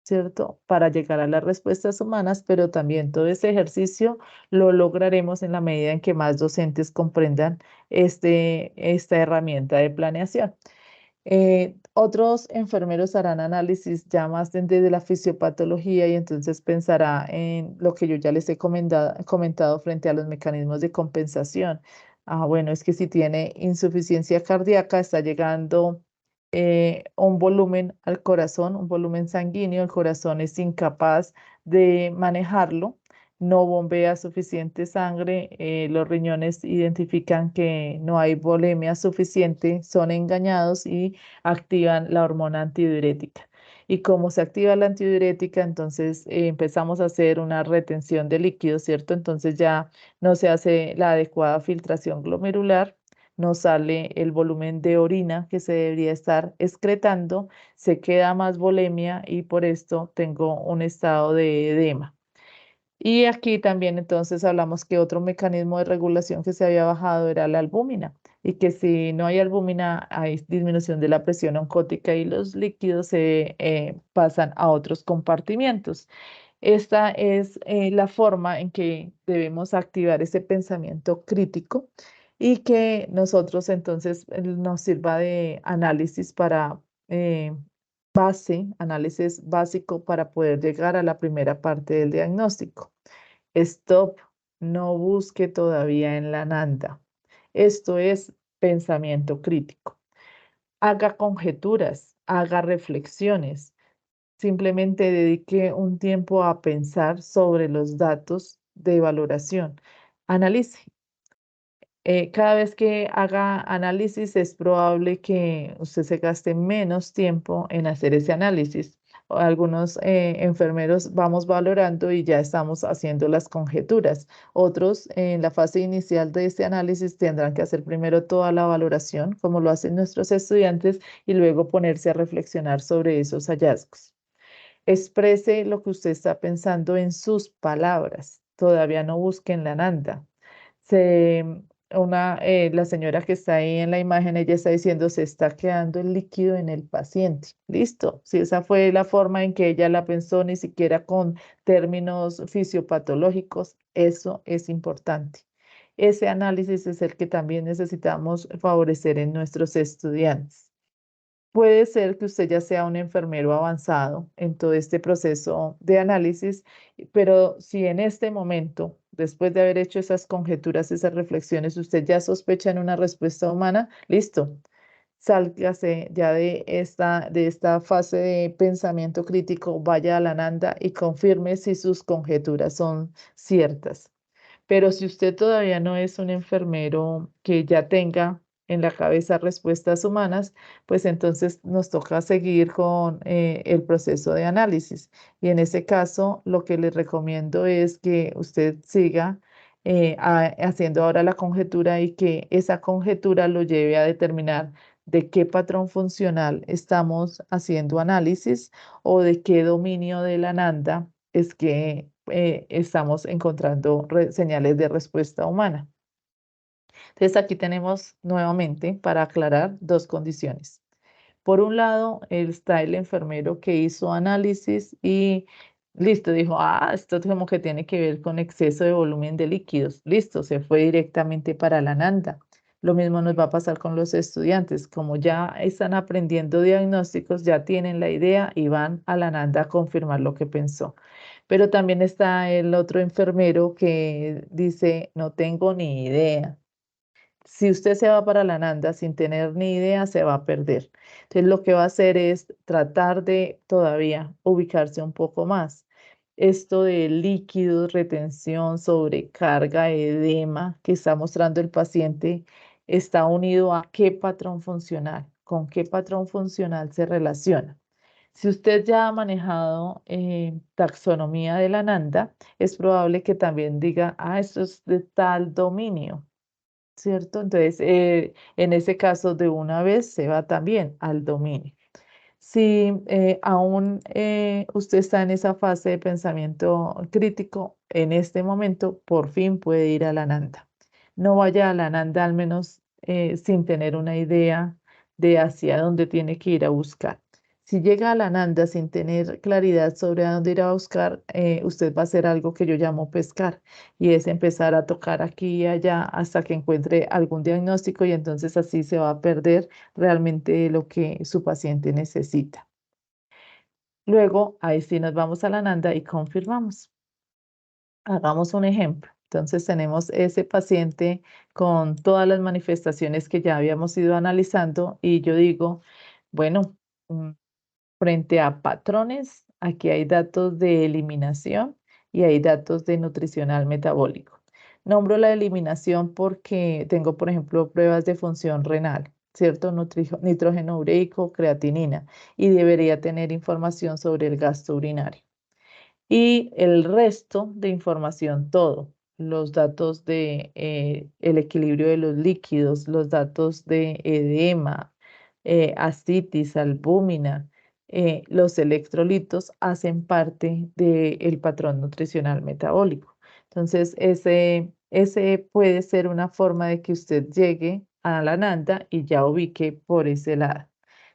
¿cierto? Para llegar a las respuestas humanas, pero también todo ese ejercicio lo lograremos en la medida en que más docentes comprendan esta herramienta de planeación. Otros enfermeros harán análisis ya más desde la fisiopatología y entonces pensará en lo que yo ya les he comentado frente a los mecanismos de compensación. Ah, bueno, es que si tiene insuficiencia cardíaca, está llegando un volumen al corazón, un volumen sanguíneo, el corazón es incapaz de manejarlo, no bombea suficiente sangre, los riñones identifican que no hay volemia suficiente, son engañados y activan la hormona antidiurética. Y como se activa la antidiurética, entonces empezamos a hacer una retención de líquidos, ¿cierto? Entonces ya no se hace la adecuada filtración glomerular, no sale el volumen de orina que se debería estar excretando, se queda más volemia y por esto tengo un estado de edema. Y aquí también entonces hablamos que otro mecanismo de regulación que se había bajado era la albúmina y que si no hay albúmina hay disminución de la presión oncótica y los líquidos se pasan a otros compartimientos. Esta es la forma en que debemos activar ese pensamiento crítico y que nosotros entonces nos sirva de análisis para eh, análisis básico para poder llegar a la primera parte del diagnóstico. Stop, no busque todavía en la nada. Esto es pensamiento crítico. Haga conjeturas, haga reflexiones. Simplemente dedique un tiempo a pensar sobre los datos de valoración. Analice. Cada vez que haga análisis es probable que usted se gaste menos tiempo en hacer ese análisis. Algunos enfermeros vamos valorando y ya estamos haciendo las conjeturas. Otros en la fase inicial de este análisis tendrán que hacer primero toda la valoración, como lo hacen nuestros estudiantes, y luego ponerse a reflexionar sobre esos hallazgos. Exprese lo que usted está pensando en sus palabras. Todavía no busquen la nada. Se, la señora que está ahí en la imagen, ella está diciendo, se está quedando el líquido en el paciente. Listo. Si esa fue la forma en que ella la pensó, ni siquiera con términos fisiopatológicos, eso es importante. Ese análisis es el que también necesitamos favorecer en nuestros estudiantes. Puede ser que usted ya sea un enfermero avanzado en todo este proceso de análisis, pero si en este momento, después de haber hecho esas conjeturas, esas reflexiones, usted ya sospecha en una respuesta humana, listo, sálgase ya de esta fase de pensamiento crítico, vaya a la Nanda y confirme si sus conjeturas son ciertas. Pero si usted todavía no es un enfermero que ya tenga en la cabeza respuestas humanas, pues entonces nos toca seguir con el proceso de análisis. Y en ese caso, lo que les recomiendo es que usted siga haciendo ahora la conjetura y que esa conjetura lo lleve a determinar de qué patrón funcional estamos haciendo análisis o de qué dominio de la NANDA es que estamos encontrando señales de respuesta humana. Entonces aquí tenemos nuevamente para aclarar dos condiciones. Por un lado está el enfermero que hizo análisis y listo, dijo, esto como que tiene que ver con exceso de volumen de líquidos. Listo, se fue directamente para la NANDA. Lo mismo nos va a pasar con los estudiantes. Como ya están aprendiendo diagnósticos, ya tienen la idea y van a la NANDA a confirmar lo que pensó. Pero también está el otro enfermero que dice, no tengo ni idea. Si usted se va para la Nanda sin tener ni idea, se va a perder. Entonces, lo que va a hacer es tratar de todavía ubicarse un poco más. Esto de líquidos, retención, sobrecarga, edema que está mostrando el paciente está unido a qué patrón funcional, con qué patrón funcional se relaciona. Si usted ya ha manejado taxonomía de la Nanda, es probable que también diga, ah, esto es de tal dominio. ¿Cierto? Entonces, en ese caso, de una vez se va también al dominio. Si aún usted está en esa fase de pensamiento crítico, en este momento, por fin puede ir a la Nanda. No vaya a la Nanda al menos sin tener una idea de hacia dónde tiene que ir a buscar. Si llega a la Nanda sin tener claridad sobre a dónde ir a buscar, usted va a hacer algo que yo llamo pescar y es empezar a tocar aquí y allá hasta que encuentre algún diagnóstico y entonces así se va a perder realmente lo que su paciente necesita. Luego, ahí sí nos vamos a la Nanda y confirmamos. Hagamos un ejemplo. Entonces tenemos ese paciente con todas las manifestaciones que ya habíamos ido analizando y yo digo, bueno, mm, frente a patrones, aquí hay datos de eliminación y hay datos de nutricional metabólico. Nombro la eliminación porque tengo, por ejemplo, pruebas de función renal, ¿cierto? Nitrógeno ureico, creatinina, y debería tener información sobre el gasto urinario. Y el resto de información, todo, los datos de el equilibrio de los líquidos, los datos de edema, ascitis, albúmina, los electrolitos hacen parte del patrón nutricional metabólico. Entonces, ese puede ser una forma de que usted llegue a la Nanda y ya ubique por ese lado.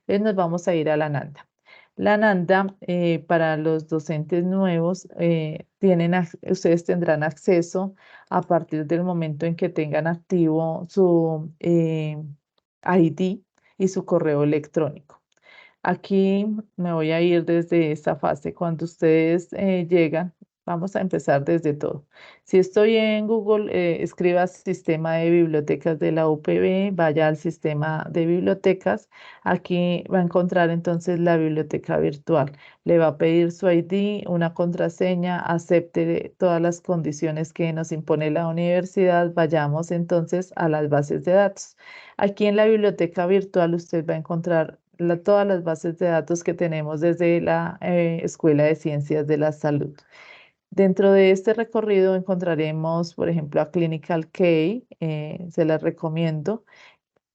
Entonces, nos vamos a ir a la Nanda. La Nanda, para los docentes nuevos, ustedes tendrán acceso a partir del momento en que tengan activo su ID y su correo electrónico. Aquí me voy a ir desde esta fase. Cuando ustedes llegan, vamos a empezar desde todo. Si estoy en Google, escriba Sistema de Bibliotecas de la UPB, vaya al Sistema de Bibliotecas. Aquí va a encontrar entonces la biblioteca virtual. Le va a pedir su ID, una contraseña, acepte todas las condiciones que nos impone la universidad. Vayamos entonces a las bases de datos. Aquí en la biblioteca virtual usted va a encontrar todas las bases de datos que tenemos desde la Escuela de Ciencias de la Salud. Dentro de este recorrido encontraremos, por ejemplo, a Clinical Key, se las recomiendo.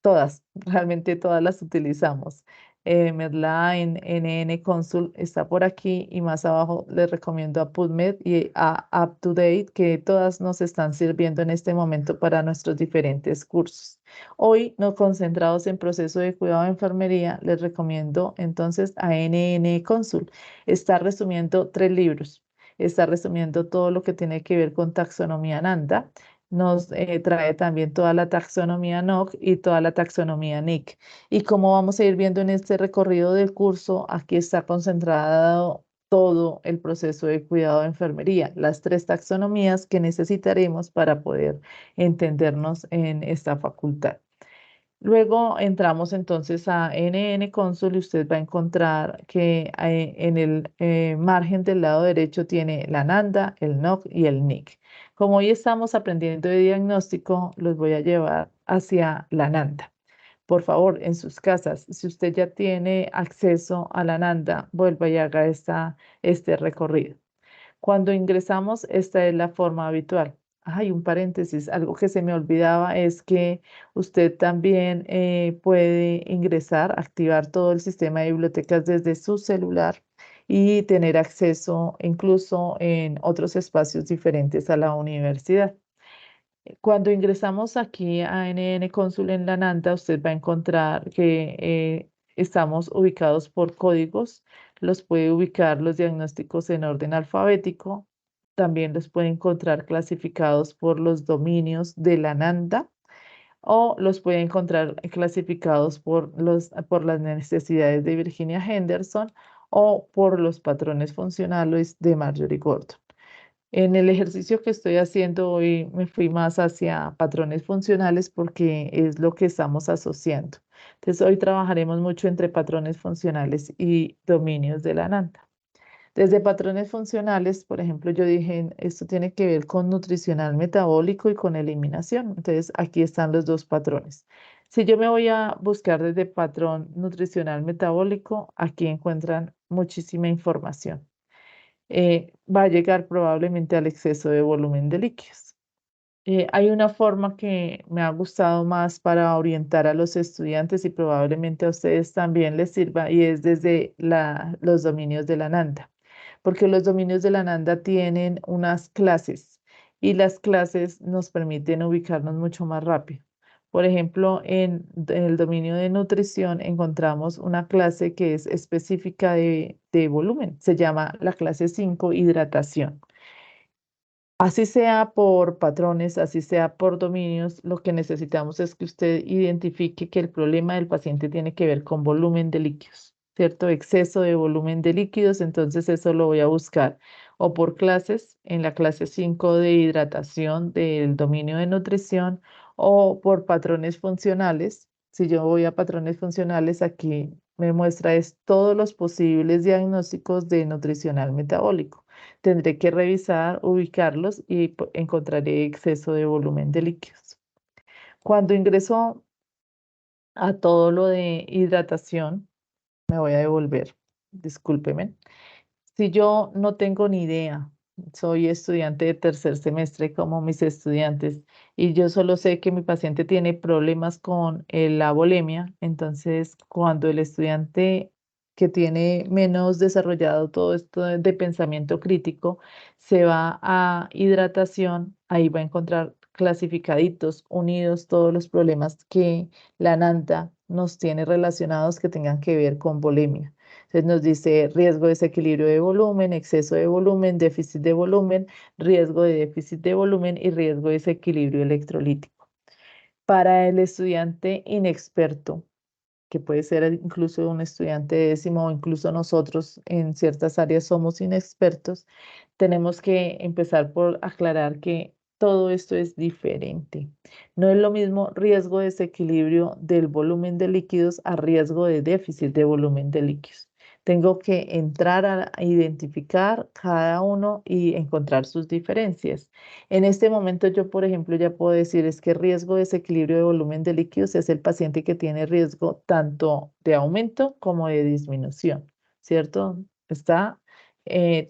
Todas, realmente todas las utilizamos. Medline, NN Consul está por aquí y más abajo les recomiendo a PubMed y a UpToDate, que todas nos están sirviendo en este momento para nuestros diferentes cursos. Hoy, no concentrados en proceso de cuidado de enfermería, les recomiendo entonces a NN Consul. Está resumiendo 3 libros. Está resumiendo todo lo que tiene que ver con taxonomía Nanda, nos trae también toda la taxonomía NOC y toda la taxonomía NIC. Y como vamos a ir viendo en este recorrido del curso, aquí está concentrado todo el proceso de cuidado de enfermería, las 3 taxonomías que necesitaremos para poder entendernos en esta facultad. Luego entramos entonces a NN Consul y usted va a encontrar que en el margen del lado derecho tiene la NANDA, el NOC y el NIC. Como hoy estamos aprendiendo de diagnóstico, los voy a llevar hacia la NANDA. Por favor, en sus casas, si usted ya tiene acceso a la NANDA, vuelva y haga este recorrido. Cuando ingresamos, esta es la forma habitual. Hay un paréntesis, algo que se me olvidaba es que usted también puede ingresar, activar todo el sistema de bibliotecas desde su celular y tener acceso incluso en otros espacios diferentes a la universidad. Cuando ingresamos aquí a NN Cónsul en la Nanda, usted va a encontrar que estamos ubicados por códigos. Los puede ubicar los diagnósticos en orden alfabético. También los puede encontrar clasificados por los dominios de la Nanda o los puede encontrar clasificados por las necesidades de Virginia Henderson o por los patrones funcionales de Marjorie Gordon. En el ejercicio que estoy haciendo hoy me fui más hacia patrones funcionales porque es lo que estamos asociando. Entonces hoy trabajaremos mucho entre patrones funcionales y dominios de la NANDA. Desde patrones funcionales, por ejemplo, yo dije, esto tiene que ver con nutricional metabólico y con eliminación. Entonces aquí están los dos patrones. Si yo me voy a buscar desde patrón nutricional metabólico, aquí encuentran muchísima información. Va a llegar probablemente al exceso de volumen de líquidos. Hay una forma que me ha gustado más para orientar a los estudiantes y probablemente a ustedes también les sirva y es desde los dominios de la NANDA, porque los dominios de la NANDA tienen unas clases y las clases nos permiten ubicarnos mucho más rápido. Por ejemplo, en el dominio de nutrición encontramos una clase que es específica de volumen, se llama la clase 5, hidratación. Así sea por patrones, así sea por dominios, lo que necesitamos es que usted identifique que el problema del paciente tiene que ver con volumen de líquidos, ¿cierto? Exceso de volumen de líquidos, entonces eso lo voy a buscar o por clases, en la clase 5 de hidratación del dominio de nutrición, o por patrones funcionales. Si yo voy a patrones funcionales, aquí me muestra todos los posibles diagnósticos de nutricional metabólico. Tendré que revisar, ubicarlos y encontraré exceso de volumen de líquidos. Cuando ingreso a todo lo de hidratación, me voy a devolver, discúlpeme. Si yo no tengo ni idea, soy estudiante de tercer semestre como mis estudiantes y yo solo sé que mi paciente tiene problemas con la bulimia, entonces cuando el estudiante que tiene menos desarrollado todo esto de pensamiento crítico se va a hidratación, ahí va a encontrar clasificaditos, unidos todos los problemas que la NANTA nos tiene relacionados que tengan que ver con bulimia. Entonces nos dice riesgo de desequilibrio de volumen, exceso de volumen, déficit de volumen, riesgo de déficit de volumen y riesgo de desequilibrio electrolítico. Para el estudiante inexperto, que puede ser incluso un estudiante de décimo o incluso nosotros en ciertas áreas somos inexpertos, tenemos que empezar por aclarar que todo esto es diferente. No es lo mismo riesgo de desequilibrio del volumen de líquidos a riesgo de déficit de volumen de líquidos. Tengo que entrar a identificar cada uno y encontrar sus diferencias. En este momento yo, por ejemplo, ya puedo decir es que riesgo de desequilibrio de volumen de líquidos es el paciente que tiene riesgo tanto de aumento como de disminución, ¿cierto? Está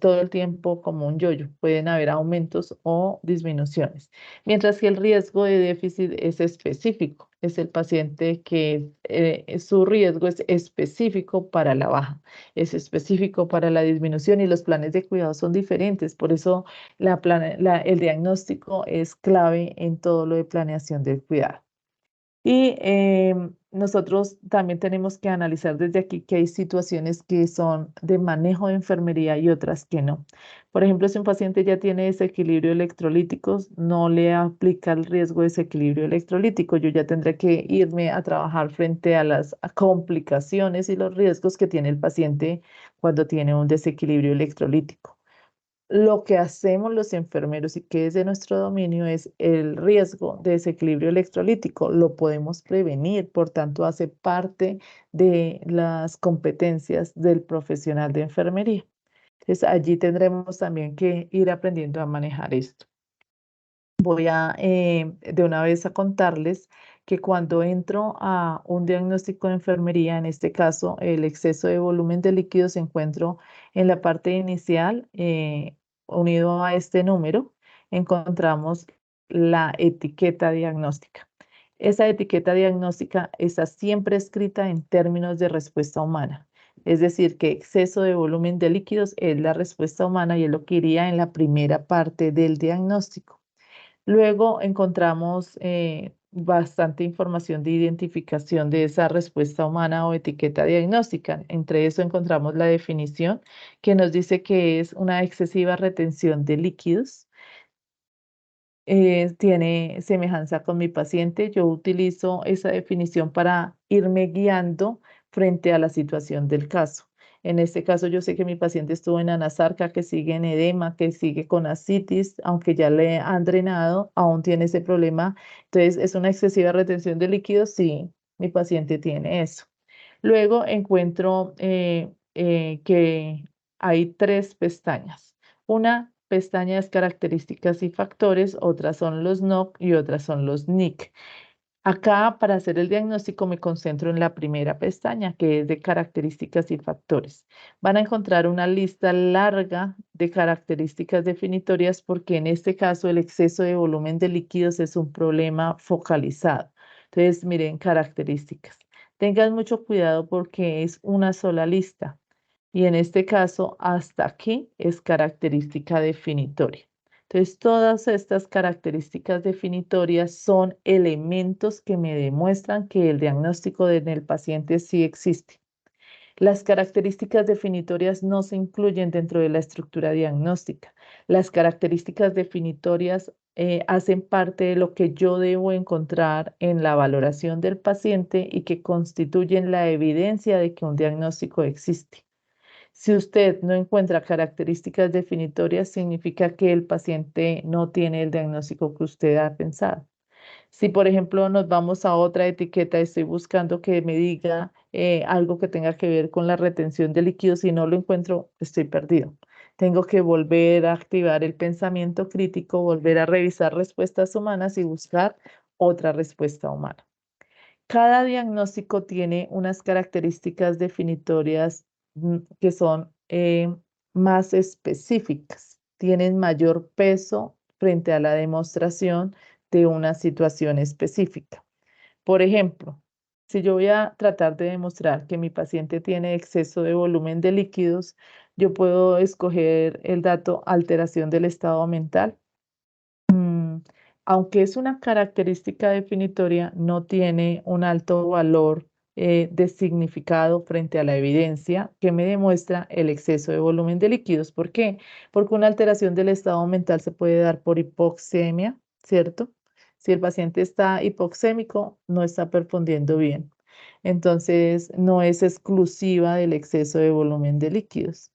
todo el tiempo como un yo-yo. Pueden haber aumentos o disminuciones. Mientras que el riesgo de déficit es específico. Es el paciente que su riesgo es específico para la baja, es específico para la disminución y los planes de cuidado son diferentes. Por eso el diagnóstico es clave en todo lo de planeación del cuidado. Y nosotros también tenemos que analizar desde aquí que hay situaciones que son de manejo de enfermería y otras que no. Por ejemplo, si un paciente ya tiene desequilibrio electrolítico, no le aplica el riesgo de desequilibrio electrolítico. Yo ya tendré que irme a trabajar frente a las complicaciones y los riesgos que tiene el paciente cuando tiene un desequilibrio electrolítico. Lo que hacemos los enfermeros y que es de nuestro dominio es el riesgo de desequilibrio electrolítico. Lo podemos prevenir, por tanto, hace parte de las competencias del profesional de enfermería. Entonces, allí tendremos también que ir aprendiendo a manejar esto. Voy a de una vez a contarles que cuando entro a un diagnóstico de enfermería, en este caso el exceso de volumen de líquidos, encuentro en la parte inicial, unido a este número, encontramos la etiqueta diagnóstica. Esa etiqueta diagnóstica está siempre escrita en términos de respuesta humana. Es decir, que exceso de volumen de líquidos es la respuesta humana y es lo que iría en la primera parte del diagnóstico. Luego encontramos bastante información de identificación de esa respuesta humana o etiqueta diagnóstica. Entre eso encontramos la definición que nos dice que es una excesiva retención de líquidos. Tiene semejanza con mi paciente. Yo utilizo esa definición para irme guiando frente a la situación del caso. En este caso, yo sé que mi paciente estuvo en anasarca, que sigue en edema, que sigue con ascitis, aunque ya le han drenado, aún tiene ese problema. Entonces, ¿es una excesiva retención de líquidos? Sí, mi paciente tiene eso. Luego encuentro que hay tres pestañas. Una pestaña es características y factores, otras son los NOC y otras son los NIC. Acá, para hacer el diagnóstico, me concentro en la primera pestaña, que es de características y factores. Van a encontrar una lista larga de características definitorias porque en este caso el exceso de volumen de líquidos es un problema focalizado. Entonces, miren, características. Tengan mucho cuidado porque es una sola lista y en este caso hasta aquí es característica definitoria. Entonces, todas estas características definitorias son elementos que me demuestran que el diagnóstico en el paciente sí existe. Las características definitorias no se incluyen dentro de la estructura diagnóstica. Las características definitorias hacen parte de lo que yo debo encontrar en la valoración del paciente y que constituyen la evidencia de que un diagnóstico existe. Si usted no encuentra características definitorias, significa que el paciente no tiene el diagnóstico que usted ha pensado. Si, por ejemplo, nos vamos a otra etiqueta, estoy buscando que me diga algo que tenga que ver con la retención de líquidos y no lo encuentro, estoy perdido. Tengo que volver a activar el pensamiento crítico, volver a revisar respuestas humanas y buscar otra respuesta humana. Cada diagnóstico tiene unas características definitorias que son más específicas, tienen mayor peso frente a la demostración de una situación específica. Por ejemplo, si yo voy a tratar de demostrar que mi paciente tiene exceso de volumen de líquidos, yo puedo escoger el dato alteración del estado mental. Mm, Aunque es una característica definitoria, no tiene un alto valor de significado frente a la evidencia que me demuestra el exceso de volumen de líquidos. ¿Por qué? Porque una alteración del estado mental se puede dar por hipoxemia, ¿cierto? Si el paciente está hipoxémico, no está perfundiendo bien. Entonces, no es exclusiva del exceso de volumen de líquidos.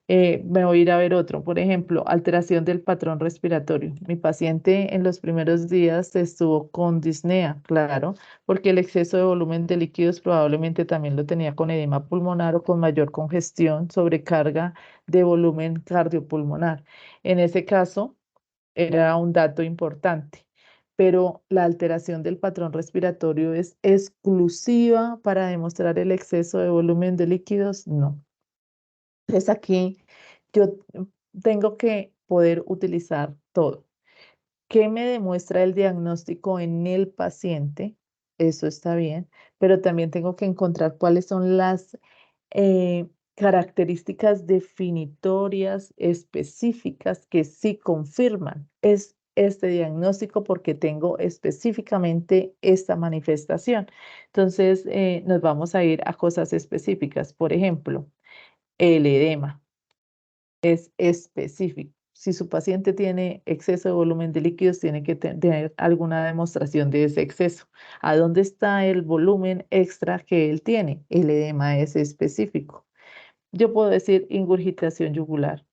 Me voy a ir a ver otro, por ejemplo, alteración del patrón respiratorio. Mi paciente en los primeros días estuvo con disnea, claro, porque el exceso de volumen de líquidos probablemente también lo tenía con edema pulmonar o con mayor congestión, sobrecarga de volumen cardiopulmonar. En ese caso, era un dato importante. Pero la alteración del patrón respiratorio es exclusiva para demostrar el exceso de volumen de líquidos, no. Entonces aquí yo tengo que poder utilizar todo. ¿Qué me demuestra el diagnóstico en el paciente? Eso está bien, pero también tengo que encontrar cuáles son las características definitorias específicas que sí confirman este diagnóstico porque tengo específicamente esta manifestación. Entonces, nos vamos a ir a cosas específicas. Por ejemplo, el edema es específico. Si su paciente tiene exceso de volumen de líquidos, tiene que tener alguna demostración de ese exceso. ¿A dónde está el volumen extra que él tiene? El edema es específico. Yo puedo decir ingurgitación yugular.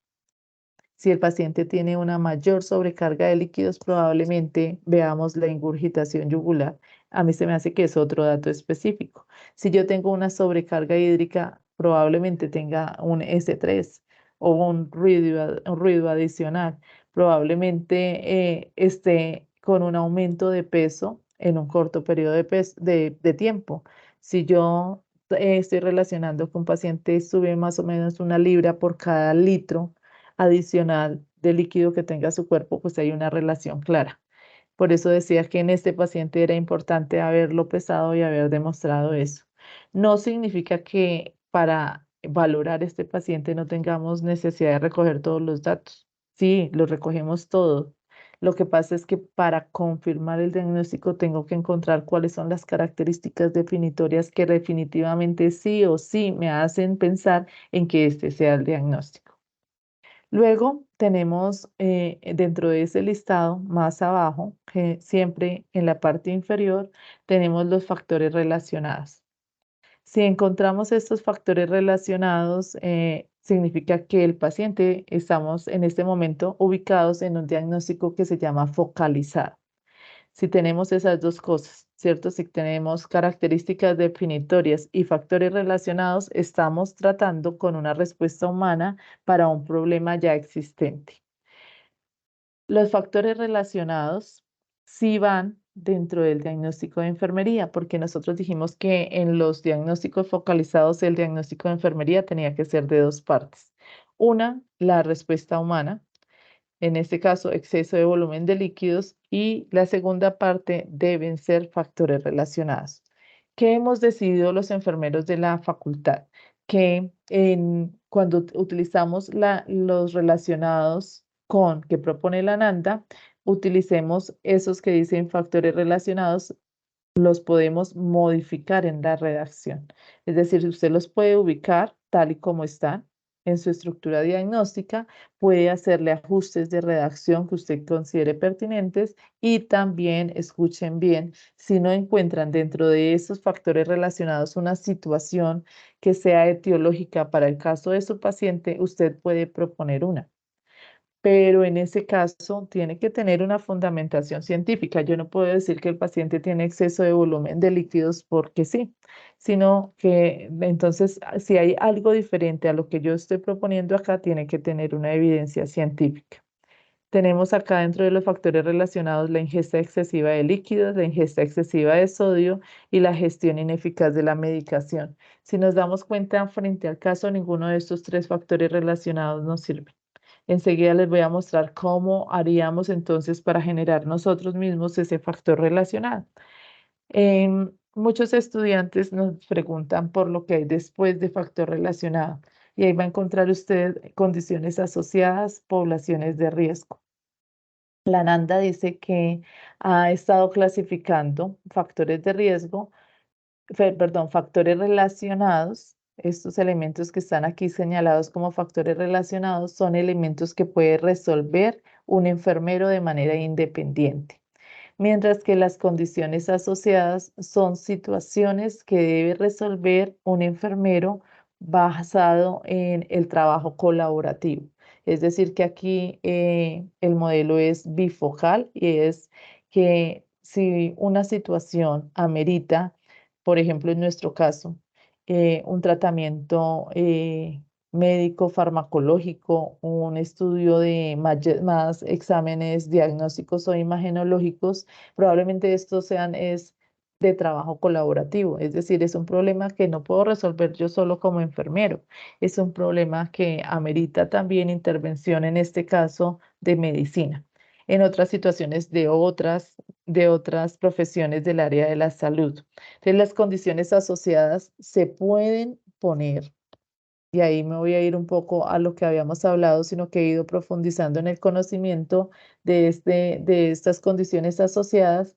Si el paciente tiene una mayor sobrecarga de líquidos, probablemente veamos la ingurgitación yugular. A mí se me hace que es otro dato específico. Si yo tengo una sobrecarga hídrica, probablemente tenga un S3 o un ruido adicional. Probablemente esté con un aumento de peso en un corto periodo de tiempo. Si yo estoy relacionando que un paciente sube más o menos 1 libra por cada litro adicional de líquido que tenga su cuerpo, pues hay una relación clara. Por eso decía que en este paciente era importante haberlo pesado y haber demostrado eso. No significa que para valorar este paciente no tengamos necesidad de recoger todos los datos. Sí, los recogemos todos. Lo que pasa es que para confirmar el diagnóstico tengo que encontrar cuáles son las características definitorias que definitivamente sí o sí me hacen pensar en que este sea el diagnóstico. Luego tenemos dentro de ese listado, más abajo, que siempre en la parte inferior, tenemos los factores relacionados. Si encontramos estos factores relacionados, significa que el paciente estamos en este momento ubicados en un diagnóstico que se llama focalizado. Si tenemos esas dos cosas, ¿cierto? Si tenemos características definitorias y factores relacionados, estamos tratando con una respuesta humana para un problema ya existente. Los factores relacionados sí van dentro del diagnóstico de enfermería, porque nosotros dijimos que en los diagnósticos focalizados el diagnóstico de enfermería tenía que ser de dos partes. Una, la respuesta humana, en este caso exceso de volumen de líquidos, y la segunda parte deben ser factores relacionados. ¿Qué hemos decidido los enfermeros de la facultad? Que cuando utilizamos los relacionados con que propone la NANDA, utilicemos esos que dicen factores relacionados, los podemos modificar en la redacción. Es decir, usted los puede ubicar tal y como están en su estructura diagnóstica, puede hacerle ajustes de redacción que usted considere pertinentes y también, escuchen bien, si no encuentran dentro de esos factores relacionados una situación que sea etiológica para el caso de su paciente, usted puede proponer una. Pero en ese caso tiene que tener una fundamentación científica. Yo no puedo decir que el paciente tiene exceso de volumen de líquidos porque sí, sino que entonces si hay algo diferente a lo que yo estoy proponiendo acá, tiene que tener una evidencia científica. Tenemos acá dentro de los factores relacionados la ingesta excesiva de líquidos, la ingesta excesiva de sodio y la gestión ineficaz de la medicación. Si nos damos cuenta frente al caso, ninguno de estos tres factores relacionados nos sirve. Enseguida les voy a mostrar cómo haríamos entonces para generar nosotros mismos ese factor relacionado. Muchos estudiantes nos preguntan por lo que hay después de factor relacionado y ahí va a encontrar usted condiciones asociadas, poblaciones de riesgo. La NANDA dice que ha estado clasificando factores de riesgo, perdón, factores relacionados. Estos elementos que están aquí señalados como factores relacionados son elementos que puede resolver un enfermero de manera independiente, mientras que las condiciones asociadas son situaciones que debe resolver un enfermero basado en el trabajo colaborativo. Es decir, que aquí el modelo es bifocal y es que si una situación amerita, por ejemplo, en nuestro caso, un tratamiento médico, farmacológico, un estudio de más exámenes diagnósticos o imagenológicos, probablemente estos sean de trabajo colaborativo, es decir, es un problema que no puedo resolver yo solo como enfermero, es un problema que amerita también intervención, en este caso, de medicina. En otras situaciones de otras profesiones del área de la salud. Entonces, las condiciones asociadas se pueden poner, y ahí me voy a ir un poco a lo que habíamos hablado, sino que he ido profundizando en el conocimiento de estas condiciones asociadas.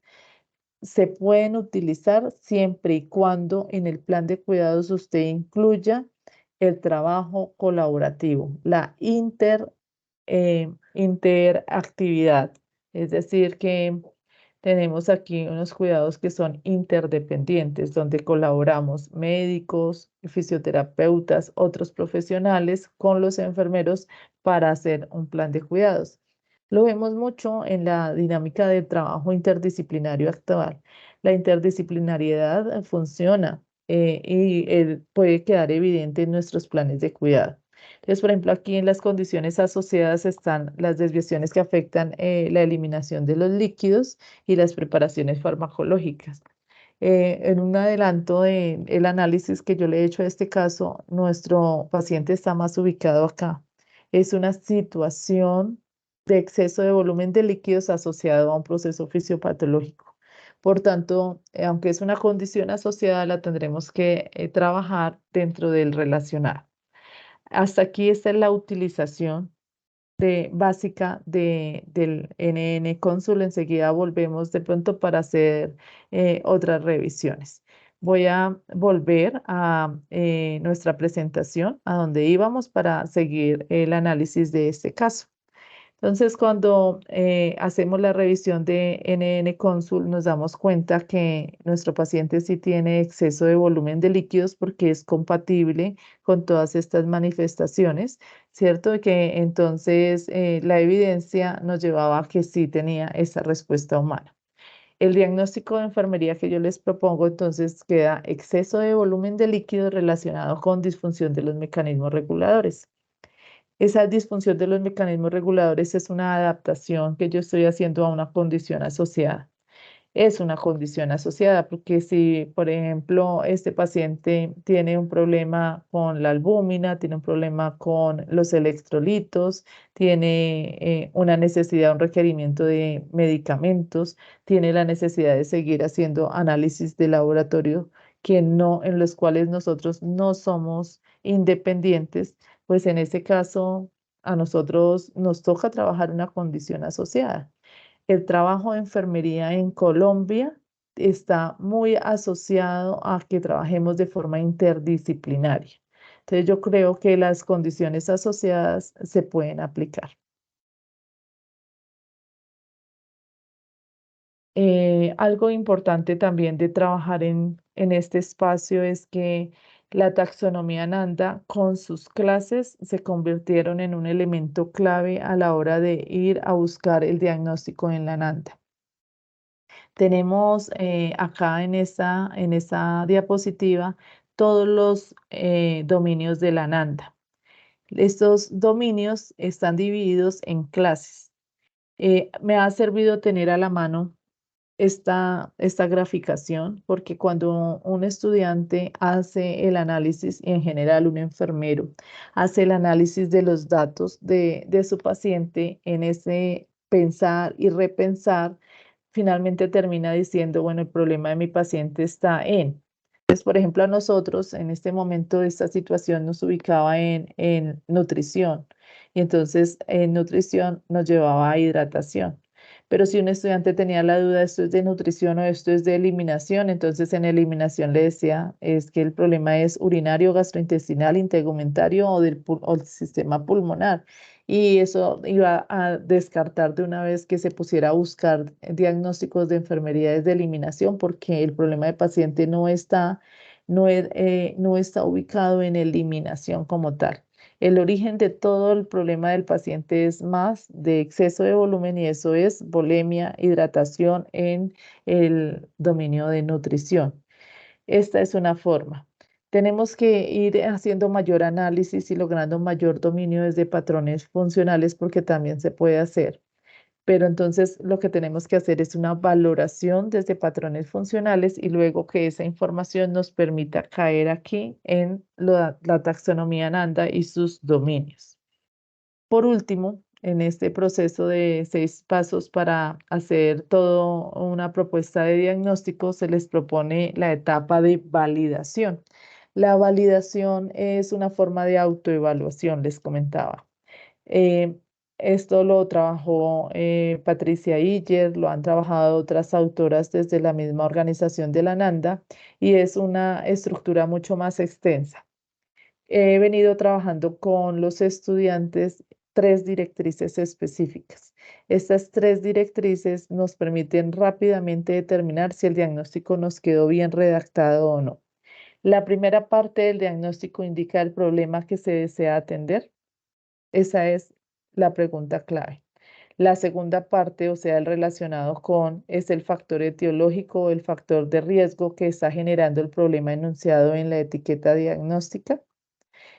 Se pueden utilizar siempre y cuando en el plan de cuidados usted incluya el trabajo colaborativo, la interactividad. Es decir, que tenemos aquí unos cuidados que son interdependientes, donde colaboramos médicos, fisioterapeutas, otros profesionales con los enfermeros para hacer un plan de cuidados. Lo vemos mucho en la dinámica del trabajo interdisciplinario actual. La interdisciplinariedad funciona y puede quedar evidente en nuestros planes de cuidado. Entonces, por ejemplo, aquí en las condiciones asociadas están las desviaciones que afectan la eliminación de los líquidos y las preparaciones farmacológicas. En un adelanto del análisis que yo le he hecho a este caso, nuestro paciente está más ubicado acá. Es una situación de exceso de volumen de líquidos asociado a un proceso fisiopatológico. Por tanto, aunque es una condición asociada, la tendremos que trabajar dentro del relacionado. Hasta aquí está la utilización básica del NN Cónsul. Enseguida volvemos de pronto para hacer otras revisiones. Voy a volver a nuestra presentación, a donde íbamos para seguir el análisis de este caso. Entonces, cuando hacemos la revisión de NN Consul, nos damos cuenta que nuestro paciente sí tiene exceso de volumen de líquidos porque es compatible con todas estas manifestaciones, ¿cierto? Que entonces la evidencia nos llevaba a que sí tenía esa respuesta humana. El diagnóstico de enfermería que yo les propongo entonces queda exceso de volumen de líquidos relacionado con disfunción de los mecanismos reguladores. Esa disfunción de los mecanismos reguladores es una adaptación que yo estoy haciendo a una condición asociada. Es una condición asociada porque si, por ejemplo, este paciente tiene un problema con la albúmina, tiene un problema con los electrolitos, tiene una necesidad, un requerimiento de medicamentos, tiene la necesidad de seguir haciendo análisis de laboratorio que no, en los cuales nosotros no somos independientes, pues en ese caso a nosotros nos toca trabajar una condición asociada. El trabajo de enfermería en Colombia está muy asociado a que trabajemos de forma interdisciplinaria. Entonces, yo creo que las condiciones asociadas se pueden aplicar. Algo importante también de trabajar en este espacio es que la taxonomía Nanda con sus clases se convirtieron en un elemento clave a la hora de ir a buscar el diagnóstico en la Nanda. Tenemos acá en esta diapositiva todos los dominios de la Nanda. Estos dominios están divididos en clases. Me ha servido tener a la mano esta graficación, porque cuando un estudiante hace el análisis, y en general un enfermero, hace el análisis de los datos de su paciente en ese pensar y repensar, finalmente termina diciendo, bueno, el problema de mi paciente está en. Entonces, por ejemplo, a nosotros en este momento esta situación nos ubicaba en nutrición y entonces en nutrición nos llevaba a hidratación. Pero si un estudiante tenía la duda, esto es de nutrición o esto es de eliminación, entonces en eliminación le decía, es que el problema es urinario, gastrointestinal, integumentario o el sistema pulmonar. Y eso iba a descartar de una vez que se pusiera a buscar diagnósticos de enfermedades de eliminación, porque el problema del paciente no está ubicado en eliminación como tal. El origen de todo el problema del paciente es más de exceso de volumen y eso es volemia, hidratación en el dominio de nutrición. Esta es una forma. Tenemos que ir haciendo mayor análisis y logrando mayor dominio desde patrones funcionales porque también se puede hacer. Pero entonces lo que tenemos que hacer es una valoración desde patrones funcionales y luego que esa información nos permita caer aquí en la taxonomía Nanda y sus dominios. Por último, en este proceso de 6 pasos para hacer toda una propuesta de diagnóstico, se les propone la etapa de validación. La validación es una forma de autoevaluación, les comentaba. Eh, Esto lo trabajó Patricia Iyer, lo han trabajado otras autoras desde la misma organización de la NANDA y es una estructura mucho más extensa. He venido trabajando con los estudiantes 3 directrices específicas. Estas 3 directrices nos permiten rápidamente determinar si el diagnóstico nos quedó bien redactado o no. La primera parte del diagnóstico indica el problema que se desea atender. Esa es la pregunta clave. La segunda parte, o sea, el relacionado con, es el factor etiológico o el factor de riesgo que está generando el problema enunciado en la etiqueta diagnóstica.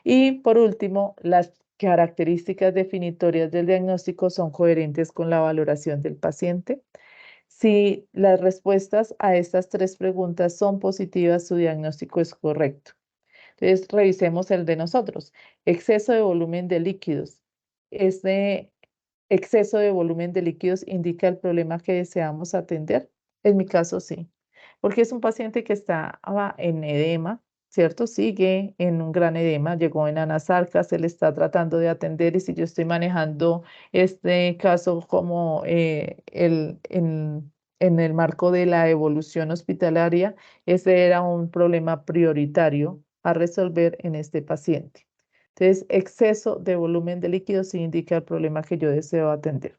Y por último, las características definitorias del diagnóstico son coherentes con la valoración del paciente. Si las respuestas a estas 3 preguntas son positivas, su diagnóstico es correcto. Entonces, revisemos el de nosotros. Exceso de volumen de líquidos. Este exceso de volumen de líquidos indica el problema que deseamos atender. En mi caso, sí, porque es un paciente que estaba en edema, ¿cierto? Sigue en un gran edema, llegó en anasarca, se le está tratando de atender y si yo estoy manejando este caso como en el marco de la evolución hospitalaria, ese era un problema prioritario a resolver en este paciente. Entonces, exceso de volumen de líquido sí indica el problema que yo deseo atender.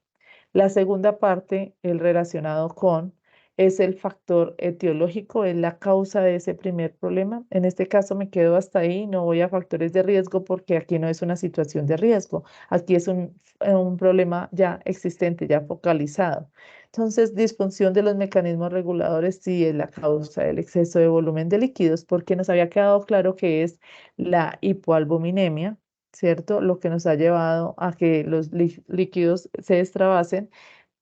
La segunda parte, el relacionado con, es el factor etiológico, es la causa de ese primer problema. En este caso me quedo hasta ahí, no voy a factores de riesgo porque aquí no es una situación de riesgo, aquí es un problema ya existente, ya focalizado. Entonces, disfunción de los mecanismos reguladores sí es la causa del exceso de volumen de líquidos, porque nos había quedado claro que es la hipoalbuminemia, ¿cierto? Lo que nos ha llevado a que los líquidos se extravasen,